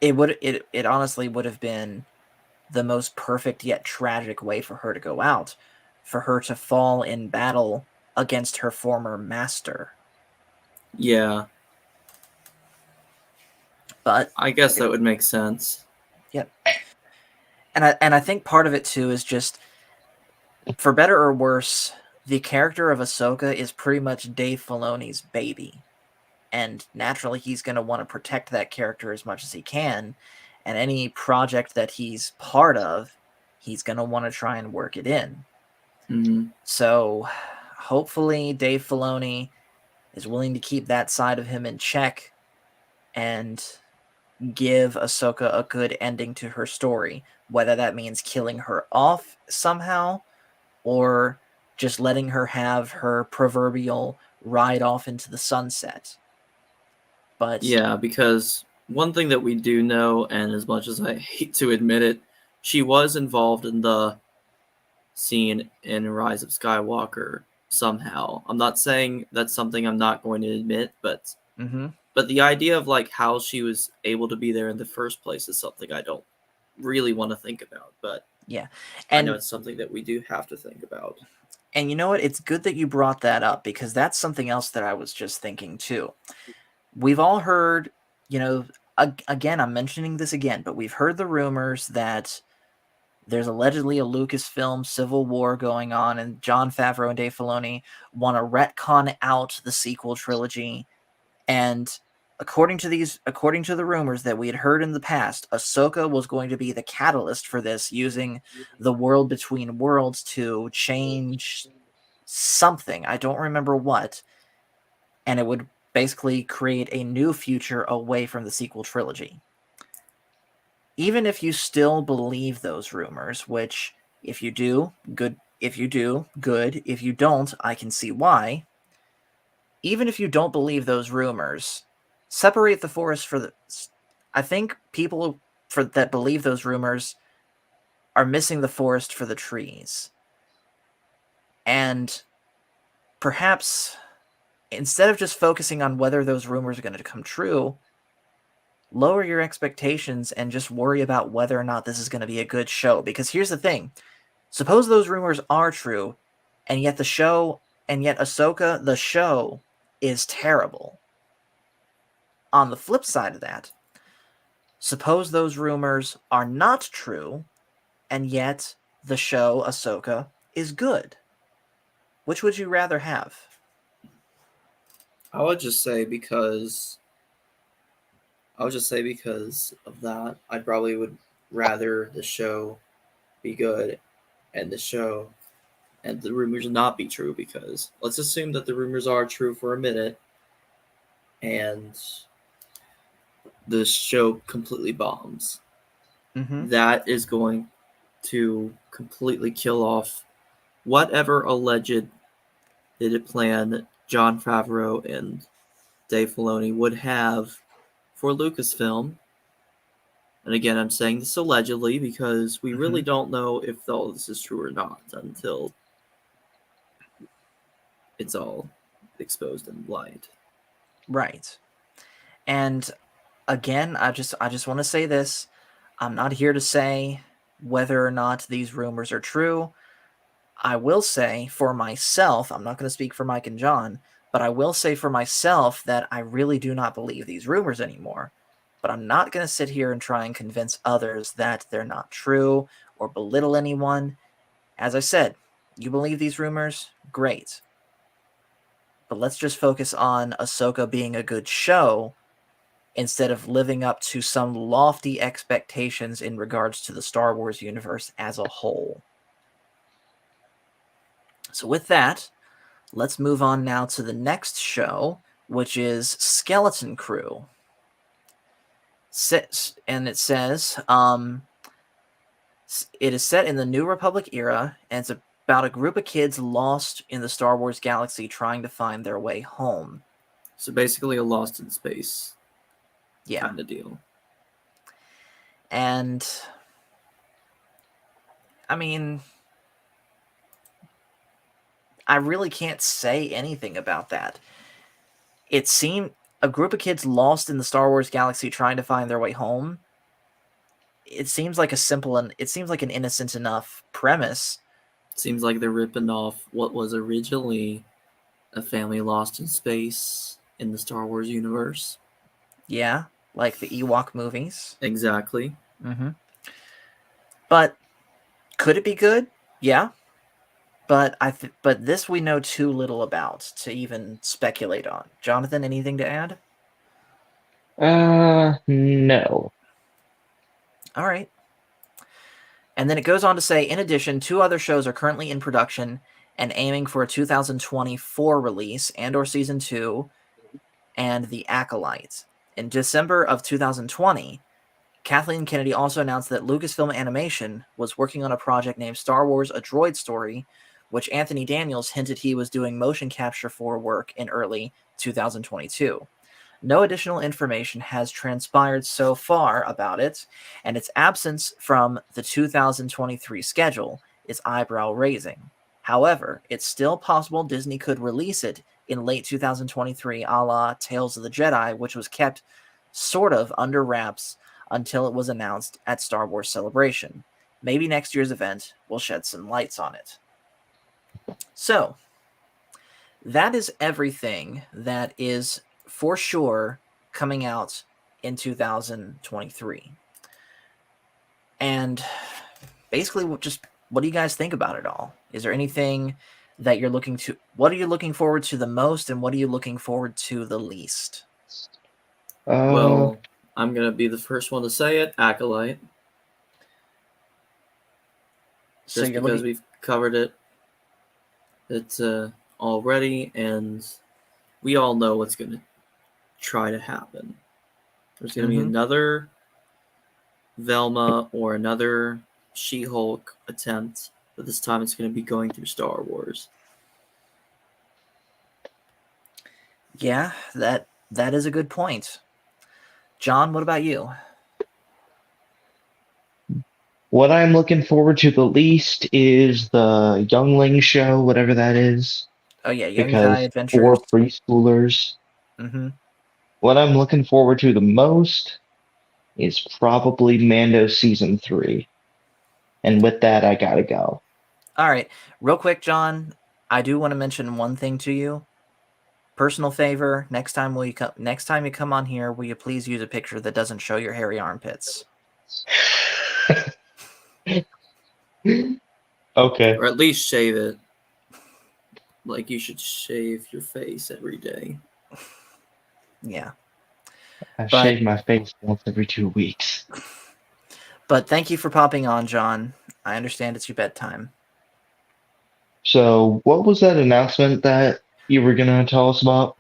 it honestly would have been the most perfect yet tragic way for her to go out, for her to fall in battle against her former master. Yeah, But I guess that would make sense. yeah, and I think part of it too is just, for better or worse, the character of Ahsoka is pretty much Dave Filoni's baby. And naturally, he's going to want to protect that character as much as he can. And any project that he's part of, he's going to want to try and work it in. Mm-hmm. So hopefully, Dave Filoni is willing to keep that side of him in check and give Ahsoka a good ending to her story, whether that means killing her off somehow or just letting her have her proverbial ride off into the sunset. But Yeah, because one thing that we do know, and as much as I hate to admit it, she was involved in the scene in Rise of Skywalker somehow. I'm not saying that's something I'm not going to admit, but the idea of like how she was able to be there in the first place is something I don't really want to think about. But yeah, I know and it's something that we do have to think about. and you know what? It's good that you brought that up, because that's something else that I was just thinking too. We've all heard, again, I'm mentioning this again, but we've heard the rumors that there's allegedly a Lucasfilm civil war going on, and Jon Favreau and Dave Filoni want to retcon out the sequel trilogy. And according to the rumors that we had heard in the past, Ahsoka was going to be the catalyst for this, using the world between worlds to change something. I don't remember what. And it would basically create a new future away from the sequel trilogy. Even if you still believe those rumors, which if you do, good. If you do, good. If you don't, I can see why. Even if you don't believe those rumors, separate the forest for the. I think people that believe those rumors are missing the forest for the trees. And perhaps instead of just focusing on whether those rumors are going to come true, lower your expectations and just worry about whether or not this is going to be a good show. Because here's the thing. Suppose those rumors are true, and yet Ahsoka, the show, is terrible. On the flip side of that, suppose those rumors are not true, and yet the show, Ahsoka, is good. Which would you rather have? I would just say because of that, I probably would rather the show be good and the rumors not be true, because let's assume that the rumors are true for a minute and the show completely bombs. Mm-hmm. That is going to completely kill off whatever alleged plan Jon Favreau and Dave Filoni would have for Lucasfilm. And again, I'm saying this allegedly because we really don't know if all this is true or not until it's all exposed in light. Right. And again, I just want to say this. I'm not here to say whether or not these rumors are true. I will say for myself, I'm not going to speak for Mike and John, but I will say for myself that I really do not believe these rumors anymore. But I'm not going to sit here and try and convince others that they're not true or belittle anyone. As I said, you believe these rumors? Great. But let's just focus on Ahsoka being a good show instead of living up to some lofty expectations in regards to the Star Wars universe as a whole. So with that, let's move on now to the next show, which is Skeleton Crew. And it says, it is set in the New Republic era, and it's about a group of kids lost in the Star Wars galaxy trying to find their way home. So basically a Lost in Space Yeah. kind of deal. And I mean, I really can't say anything about that. It seemed a group of kids lost in the Star Wars galaxy trying to find their way home. It seems like an innocent enough premise. Seems like they're ripping off what was originally a family lost in space in the Star Wars universe. Yeah, like the Ewok movies. Exactly. Mm-hmm. But could it be good? Yeah. But but this we know too little about to even speculate on. Jonathan, anything to add? No. All right. And then it goes on to say, in addition, 2 other shows are currently in production and aiming for a 2024 release, Andor Season 2 and The Acolyte. In December of 2020, Kathleen Kennedy also announced that Lucasfilm Animation was working on a project named Star Wars: A Droid Story, which Anthony Daniels hinted he was doing motion capture for work in early 2022. No additional information has transpired so far about it, and its absence from the 2023 schedule is eyebrow-raising. However, it's still possible Disney could release it in late 2023, a la Tales of the Jedi, which was kept sort of under wraps until it was announced at Star Wars Celebration. Maybe next year's event will shed some lights on it. So, that is everything that is for sure coming out in 2023. And basically, what do you guys think about it all? Is there anything that you're what are you looking forward to the most, and what are you looking forward to the least? Well, I'm going to be the first one to say it, Acolyte. So Just you're because looking, we've covered it already, and we all know what's going to try to happen. There's going to be Mhm. another Velma or another She-Hulk attempt, but this time it's going to be going through Star Wars. Yeah, that is a good point. John, what about you? What I'm looking forward to the least is the Youngling show, whatever that is, Oh yeah, Young Jedi because for Adventures. preschoolers. Mm-hmm. What I'm looking forward to the most is probably Mando season 3. And with that, I gotta go. All right, real quick, John. I do want to mention one thing to you. Personal favor. Next time you come on here, will you please use a picture that doesn't show your hairy armpits? Okay. Or at least shave it. Like you should shave your face every day. Yeah. I But shave my face once every 2 weeks. but thank you for popping on, John. I understand it's your bedtime. So, what was that announcement that you were gonna tell us about?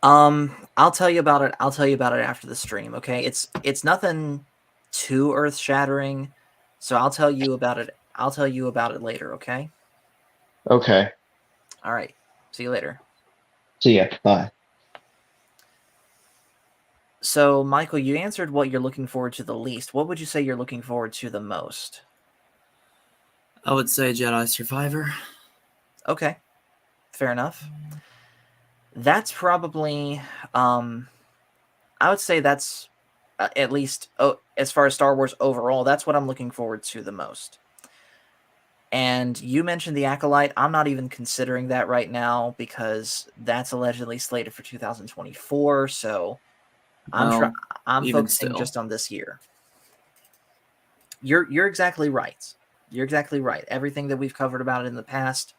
I'll tell you about it. I'll tell you about it after the stream, okay? It's nothing too earth-shattering, so I'll tell you about it. I'll tell you about it later, okay? Okay. All right. See you later. See ya. Bye. So, Michael, you answered what you're looking forward to the least. What would you say you're looking forward to the most? I would say Jedi Survivor. Okay. Fair enough. That's probably I would say that's at least as far as Star Wars overall, that's what I'm looking forward to the most. And you mentioned The Acolyte. I'm not even considering that right now because that's allegedly slated for 2024, so Well, I'm even focusing still. just on this year. You're exactly right. You're exactly right. Everything that we've covered about it in the past,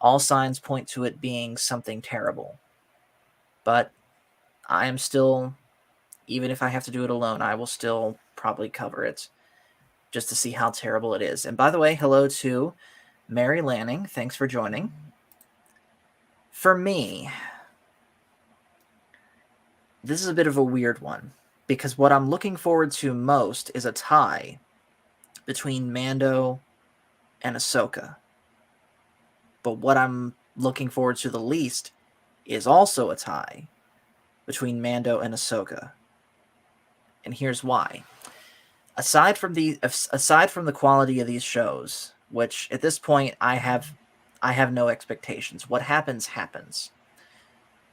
all signs point to it being something terrible. But I am still, even if I have to do it alone, I will still probably cover it just to see how terrible it is. And by the way, hello to Mary Lanning. Thanks for joining. For me, this is a bit of a weird one because what I'm looking forward to most is a tie between Mando and Ahsoka. But what I'm looking forward to the least is also a tie between Mando and Ahsoka. And here's why. Aside from the quality of these shows, which at this point I have no expectations. What happens happens.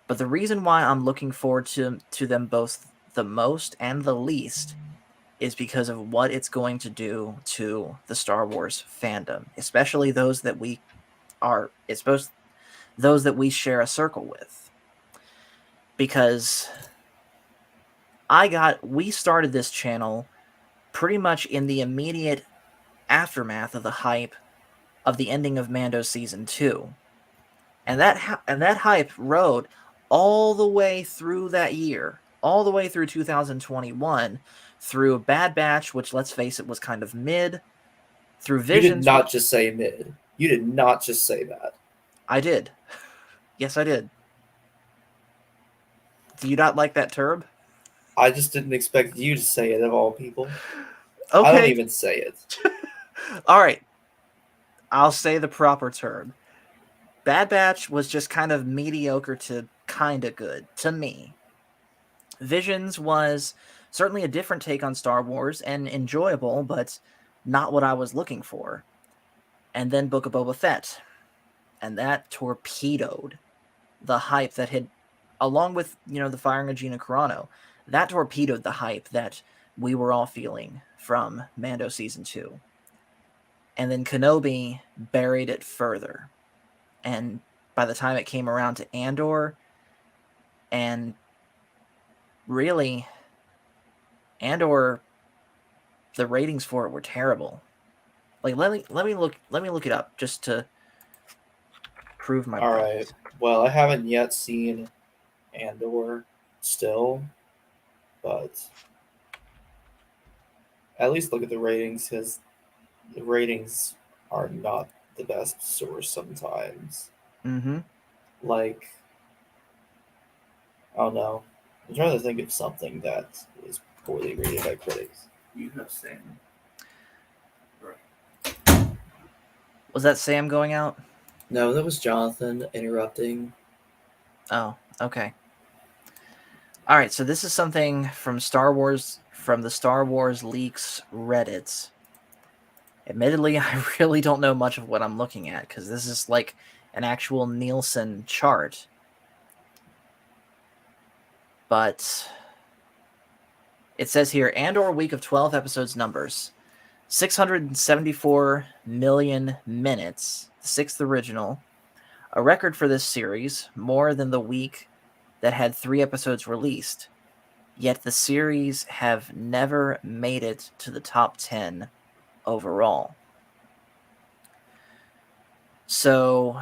But the reason why I'm looking forward to them both the most and the least is because of what it's going to do to the Star Wars fandom, especially those that we share a circle with. Because we started this channel pretty much in the immediate aftermath of the hype of the ending of Mando Season 2. And that hype rode all the way through that year, all the way through 2021, through Bad Batch, which, let's face it, was kind of mid, through Visions. You did not just say mid. You did not just say that. I did. Yes, I did. Do you not like that term? I just didn't expect you to say it, of all people. Okay. I don't even say it. All right. I'll say the proper term. Bad Batch was just kind of mediocre to kind of good, to me. Visions was certainly a different take on Star Wars and enjoyable, but not what I was looking for. And then Book of Boba Fett. And that torpedoed the hype that had, along with, the firing of Gina Carano, that torpedoed the hype that we were all feeling from Mando Season 2. And then Kenobi buried it further. And by the time it came around to Andor, and really, Andor, the ratings for it were terrible. Like, let me look it up just to prove my point. All right. Well, I haven't yet seen Andor still, but at least look at the ratings, because the ratings are not the best source sometimes. Mm-hmm. Like, I don't know. I'm trying to think of something that was poorly rated by critics. You have Sam. Was that Sam going out? No, that was Jonathan interrupting. Oh, okay. All right, so this is something from the Star Wars Leaks Reddit. Admittedly, I really don't know much of what I'm looking at, because this is like an actual Nielsen chart. But it says here, Andor week of 12 episodes numbers. 674 million minutes, the 6th original. A record for this series, more than the week that had 3 episodes released. Yet the series have never made it to the top 10 overall. So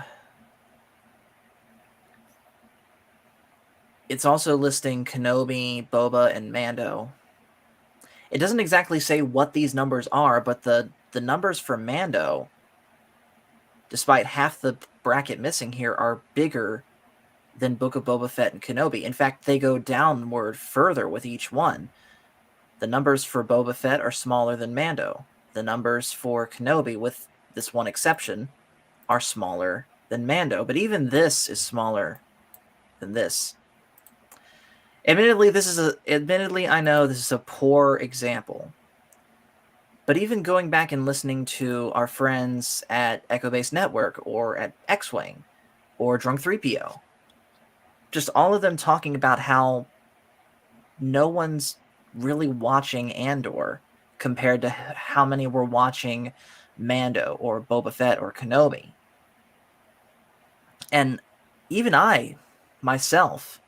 it's also listing Kenobi, Boba, and Mando. It doesn't exactly say what these numbers are, but the numbers for Mando, despite half the bracket missing here, are bigger than Book of Boba Fett and Kenobi. In fact, they go downward further with each one. The numbers for Boba Fett are smaller than Mando. The numbers for Kenobi, with this one exception, are smaller than Mando. But even this is smaller than this. Admittedly, I know this is a poor example. But even going back and listening to our friends at Echo Base Network or at X-Wing or Drunk 3PO, just all of them talking about how no one's really watching Andor compared to how many were watching Mando or Boba Fett or Kenobi. And even I, myself,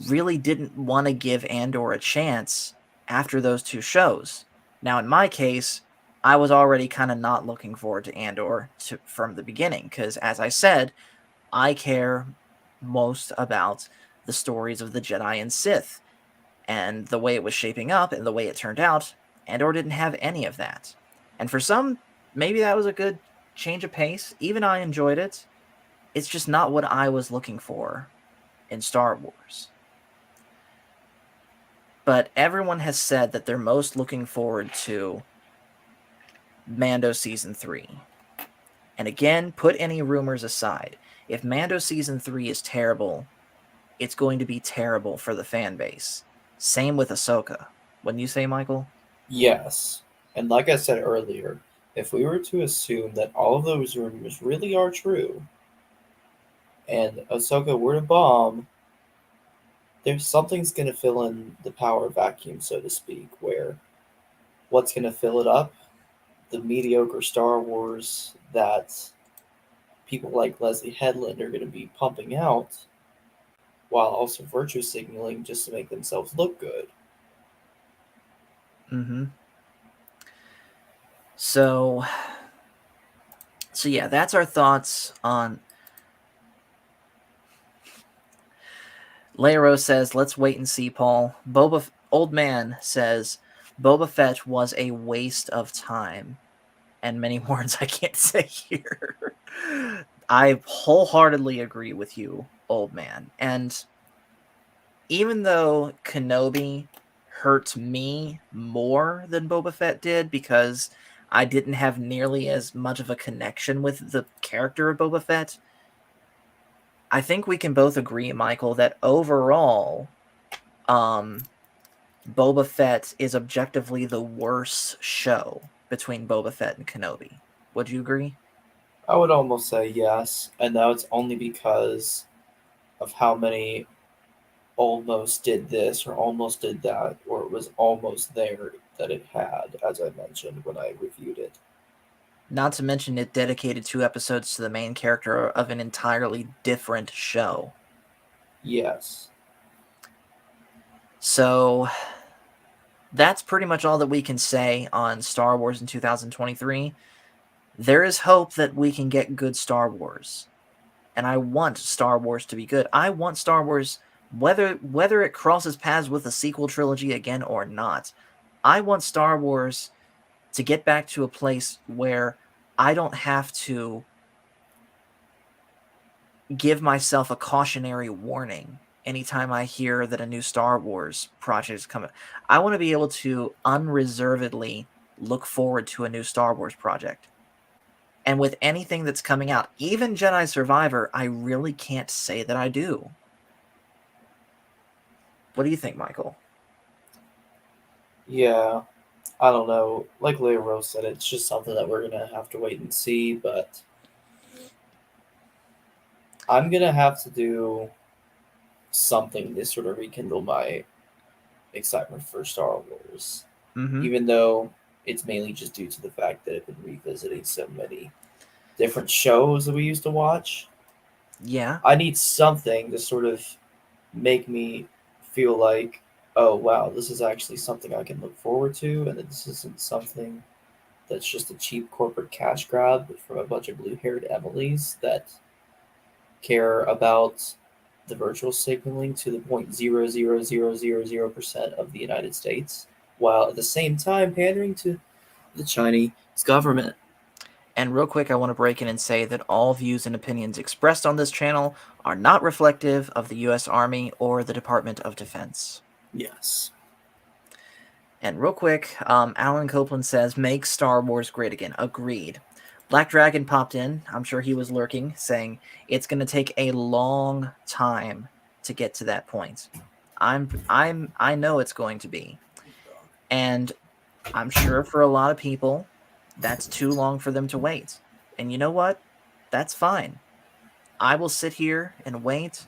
really didn't want to give Andor a chance after those 2 shows. Now, in my case, I was already kind of not looking forward to Andor from the beginning, because, as I said, I care most about the stories of the Jedi and Sith, and the way it was shaping up and the way it turned out. Andor didn't have any of that. And for some, maybe that was a good change of pace. Even I enjoyed it. It's just not what I was looking for in Star Wars. But everyone has said that they're most looking forward to Mando Season 3. And again, put any rumors aside. If Mando Season 3 is terrible, it's going to be terrible for the fan base. Same with Ahsoka. Wouldn't you say, Michael? Yes. And like I said earlier, if we were to assume that all of those rumors really are true and Ahsoka were to bomb, there's something's going to fill in the power vacuum, so to speak, where what's going to fill it up? The mediocre Star Wars that people like Leslie Headland are going to be pumping out while also virtue signaling just to make themselves look good. Mm-hmm. So yeah, that's our thoughts on. Leia Rose says, "Let's wait and see, Paul." Old Man says, "Boba Fett was a waste of time," and many words I can't say here. I wholeheartedly agree with you, Old Man. And even though Kenobi hurt me more than Boba Fett did because I didn't have nearly as much of a connection with the character of Boba Fett, I think we can both agree, Michael, that overall, Boba Fett is objectively the worst show between Boba Fett and Kenobi. Would you agree? I would almost say yes, and that's only because of how many almost did this or almost did that, or it was almost there that it had, as I mentioned when I reviewed it. Not to mention it dedicated 2 episodes to the main character of an entirely different show. Yes. So that's pretty much all that we can say on Star Wars in 2023. There is hope that we can get good Star Wars. And I want Star Wars to be good. I want Star Wars, whether it crosses paths with a sequel trilogy again or not, I want Star Wars to get back to a place where I don't have to give myself a cautionary warning anytime I hear that a new Star Wars project is coming. I want to be able to unreservedly look forward to a new Star Wars project. And with anything that's coming out, even Jedi Survivor, I really can't say that I do. What do you think, Michael? Yeah, I don't know. Like Leia Rose said, it's just something that we're going to have to wait and see, but I'm going to have to do something to sort of rekindle my excitement for Star Wars. Mm-hmm. Even though it's mainly just due to the fact that I've been revisiting so many different shows that we used to watch. Yeah. I need something to sort of make me feel like, oh wow, this is actually something I can look forward to, and that this isn't something that's just a cheap corporate cash grab from a bunch of blue-haired Emilys that care about the virtual signaling to the 0.00000% of the United States, while at the same time pandering to the Chinese government. And real quick, I want to break in and say that all views and opinions expressed on this channel are not reflective of the U.S. Army or the Department of Defense. Yes. And real quick, Alan Copeland says, "Make Star Wars great again." Agreed. Black Dragon popped in. I'm sure he was lurking, saying it's going to take a long time to get to that point. I know it's going to be, and I'm sure for a lot of people, that's too long for them to wait. And you know what? That's fine. I will sit here and wait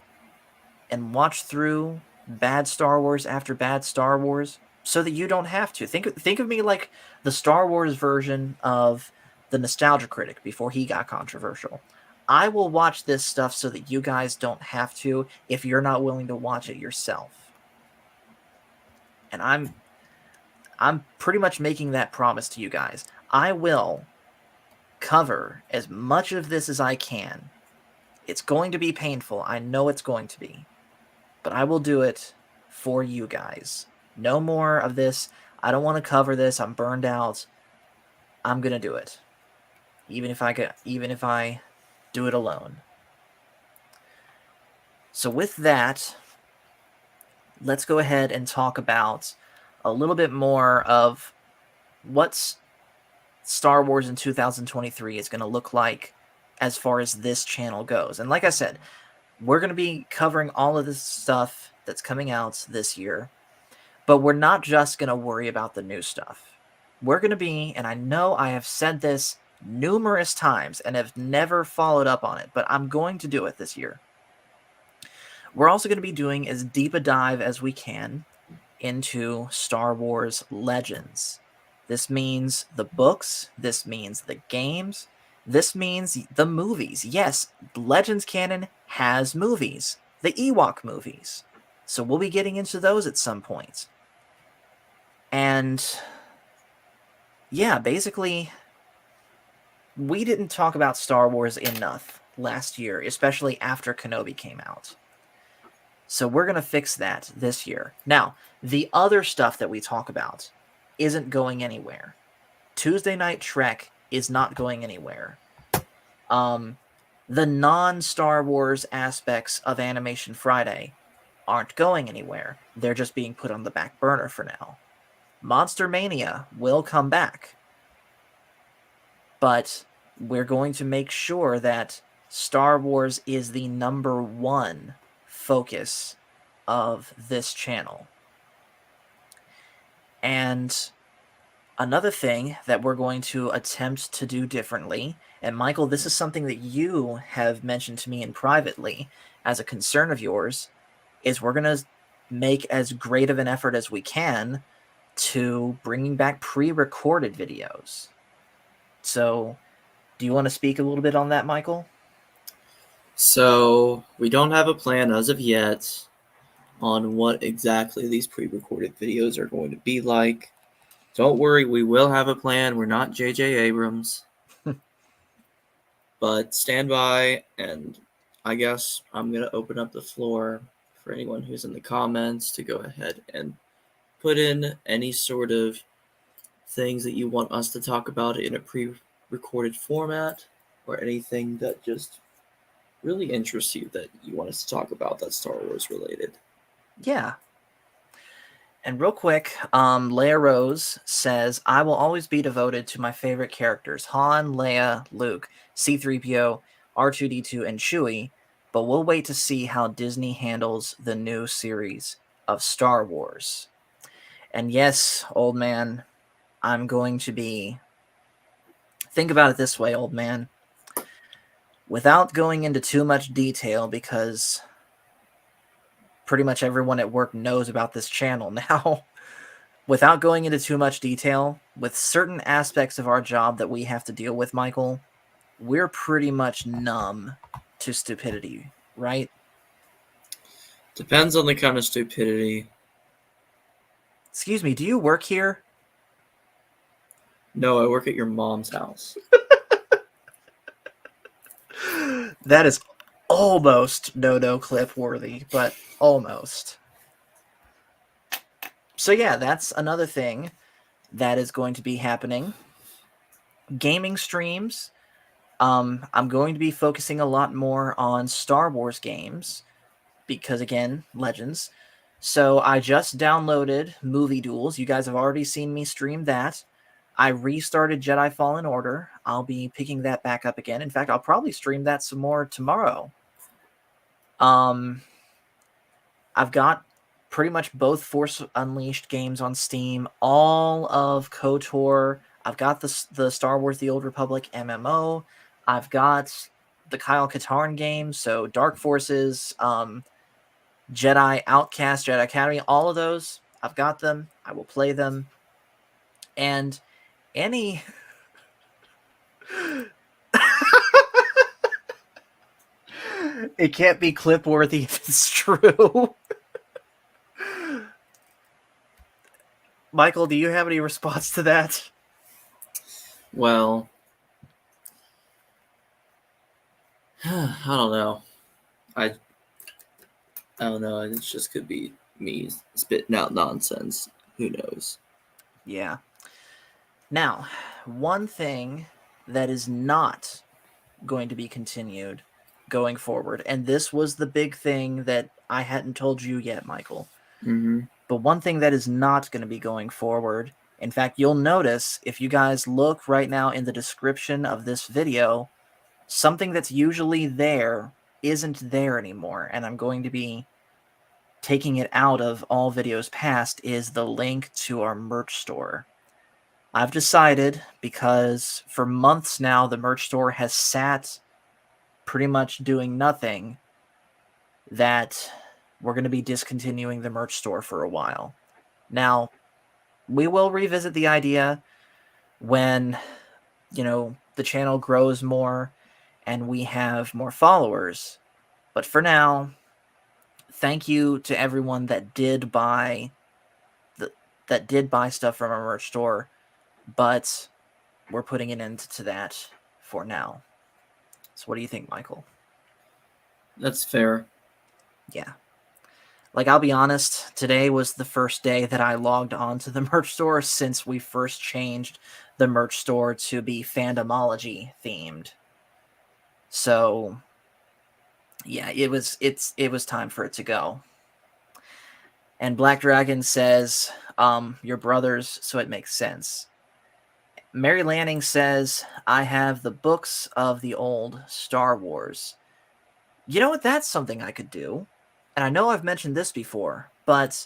and watch through bad Star Wars after bad Star Wars so that you don't have to. Think of me like the Star Wars version of the Nostalgia Critic before he got controversial. I will watch this stuff so that you guys don't have to if you're not willing to watch it yourself. And I'm pretty much making that promise to you guys. I will cover as much of this as I can. It's going to be painful. I know it's going to be. But I will do it for you guys. No more of this. I don't want to cover this. I'm burned out. I'm going to do it. Even if I do it alone. So with that, let's go ahead and talk about a little bit more of what's Star Wars in 2023 is going to look like as far as this channel goes. And like I said, we're going to be covering all of this stuff that's coming out this year, but we're not just going to worry about the new stuff. We're going to be, and I know I have said this numerous times and have never followed up on it, but I'm going to do it this year. We're also going to be doing as deep a dive as we can into Star Wars Legends. This means the books, this means the games, this means the movies. Yes, Legends canon has movies, the Ewok movies. So we'll be getting into those at some point. And yeah, basically, we didn't talk about Star Wars enough last year, especially after Kenobi came out. So we're going to fix that this year. Now, the other stuff that we talk about isn't going anywhere. Tuesday Night Trek is not going anywhere. The non-Star Wars aspects of Animation Friday aren't going anywhere. They're just being put on the back burner for now. Monster Mania will come back. But we're going to make sure that Star Wars is the #1 focus of this channel. And another thing that we're going to attempt to do differently, and Michael, this is something that you have mentioned to me in privately as a concern of yours, is we're going to make as great of an effort as we can to bringing back pre-recorded videos. So, do you want to speak a little bit on that, Michael? So, we don't have a plan as of yet on what exactly these pre-recorded videos are going to be like. Don't worry, we will have a plan. We're not J.J. Abrams. But stand by, and I guess I'm going to open up the floor for anyone who's in the comments to go ahead and put in any sort of things that you want us to talk about in a pre-recorded format, or anything that just really interests you that you want us to talk about that's Star Wars related. Yeah. And real quick, Leia Rose says, I will always be devoted to my favorite characters, Han, Leia, Luke, C-3PO, R2-D2, and Chewie, but we'll wait to see how Disney handles the new series of Star Wars. And yes, old man, I'm going to be... Think about it this way, old man. Without going into too much detail, because pretty much everyone at work knows about this channel now. Without going into too much detail, with certain aspects of our job that we have to deal with, Michael, we're pretty much numb to stupidity, right? Depends on the kind of stupidity. Excuse me, do you work here? No, I work at your mom's house. That is almost no clip worthy, but almost. So yeah, that's another thing that is going to be happening. Gaming streams. I'm going to be focusing a lot more on Star Wars games because, again, Legends. So I just downloaded Movie Duels. You guys have already seen me stream that. I restarted Jedi Fallen Order. I'll be picking that back up again. In fact, I'll probably stream that some more tomorrow. I've got pretty much both Force Unleashed games on Steam, all of KOTOR. I've got the Star Wars The Old Republic MMO. I've got the Kyle Katarn games, so Dark Forces, Jedi Outcast, Jedi Academy, all of those. I've got them. I will play them. And any... It can't be clip worthy if it's true. Michael, do you have any response to that? Well, I don't know. I don't know. It just could be me spitting out nonsense. Who knows? Yeah. Now, one thing that is not going to be continued going forward, and this was the big thing that I hadn't told you yet, Michael. Mm-hmm. But one thing that is not going to be going forward, in fact, you'll notice if you guys look right now in the description of this video, something that's usually there isn't there anymore, and I'm going to be taking it out of all videos past, is the link to our merch store. I've decided, because for months now the merch store has sat pretty much doing nothing, that we're going to be discontinuing the merch store for a while. Now, we will revisit the idea when, the channel grows more and we have more followers. But for now, thank you to everyone that did buy stuff from our merch store, but we're putting an end to that for now. So what do you think, Michael? That's fair. Yeah. Like, I'll be honest, today was the first day that I logged on to the merch store since we first changed the merch store to be Fandomology themed. So, yeah, it was time for it to go. And Black Dragon says, your brothers, so it makes sense. Mary Lanning says, I have the books of the old Star Wars. You know what? That's something I could do. And I know I've mentioned this before, but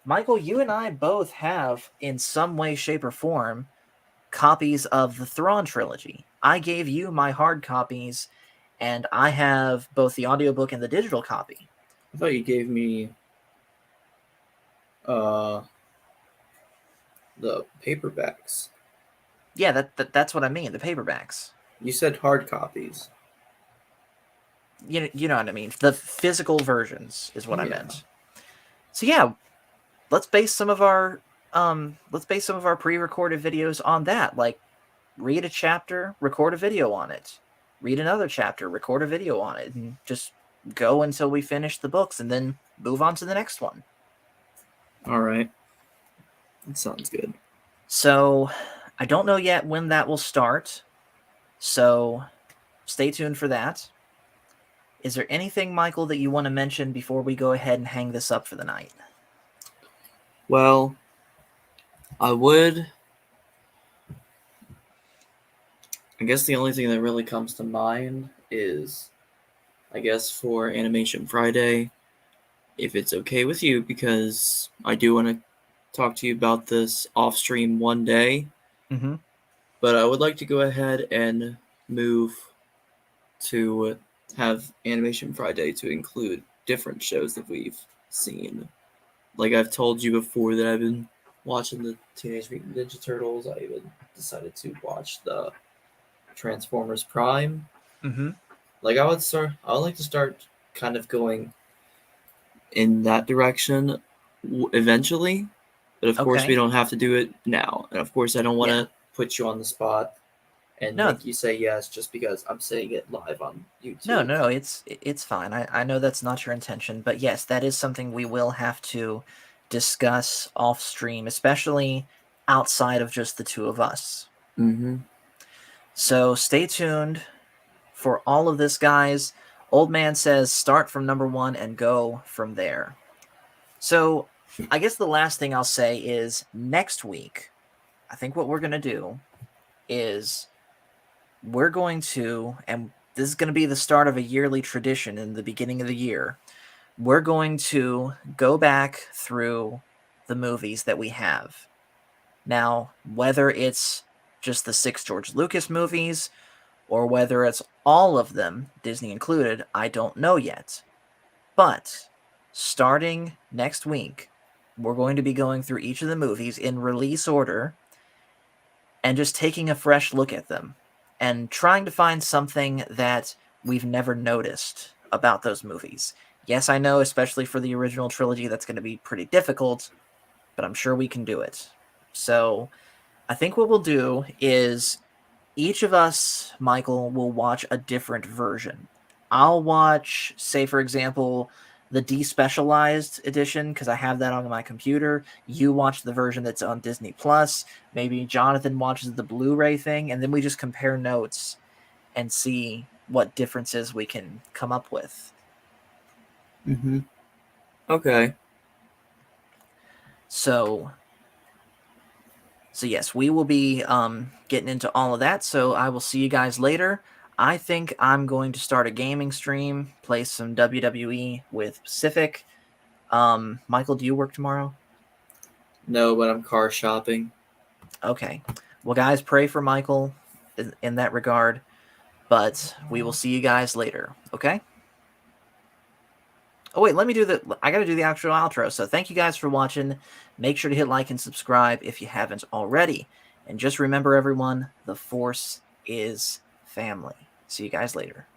Michael, you and I both have, in some way, shape, or form, copies of the Thrawn trilogy. I gave you my hard copies, and I have both the audiobook and the digital copy. I thought you gave me the paperbacks. Yeah, that's what I mean, the paperbacks. You said hard copies. You know what I mean. The physical versions is what I meant. So yeah, let's base some of our pre-recorded videos on that. Like, read a chapter, record a video on it. Read another chapter, record a video on it, and just go until we finish the books, and then move on to the next one. All right. That sounds good. So, I don't know yet when that will start. So, stay tuned for that. Is there anything, Michael, that you want to mention before we go ahead and hang this up for the night? Well, I guess the only thing that really comes to mind is, I guess, for Animation Friday, if it's okay with you, because I do want to talk to you about this off stream one day. Mm-hmm. But I would like to go ahead and move to have Animation Friday to include different shows that we've seen. Like I've told you before that I've been watching the Teenage Mutant Ninja Turtles. I even decided to watch the Transformers Prime. Mm-hmm. Like I would like to start kind of going in that direction eventually. But of course we don't have to do it now. And of course I don't want to put you on the spot and make you say yes just because I'm saying it live on YouTube. No, it's fine. I know that's not your intention, but yes, that is something we will have to discuss off stream, especially outside of just the two of us. Mm-hmm. So stay tuned for all of this, guys. Old Man says start from number 1 and go from there. So I guess the last thing I'll say is next week, I think what we're going to do is we're going to, and this is going to be the start of a yearly tradition in the beginning of the year, we're going to go back through the movies that we have. Now, whether it's just the 6 George Lucas movies, or whether it's all of them, Disney included, I don't know yet. But starting next week, we're going to be going through each of the movies in release order and just taking a fresh look at them and trying to find something that we've never noticed about those movies. Yes, I know, especially for the original trilogy, that's going to be pretty difficult, but I'm sure we can do it. So I think what we'll do is each of us, Michael, will watch a different version. I'll watch, say, for example, the despecialized edition, because I have that on my computer. You watch the version that's on Disney Plus. Maybe Jonathan watches the Blu-ray thing, and then we just compare notes and see what differences we can come up with. Mm-hmm. Okay. So yes, we will be getting into all of that. So I will see you guys later. I think I'm going to start a gaming stream, play some WWE with Pacific. Michael, do you work tomorrow? No, but I'm car shopping. Okay. Well, guys, pray for Michael in that regard. But we will see you guys later. Okay? Oh, wait, I got to do the actual outro. So thank you guys for watching. Make sure to hit like and subscribe if you haven't already. And just remember, everyone, the Force is family. See you guys later.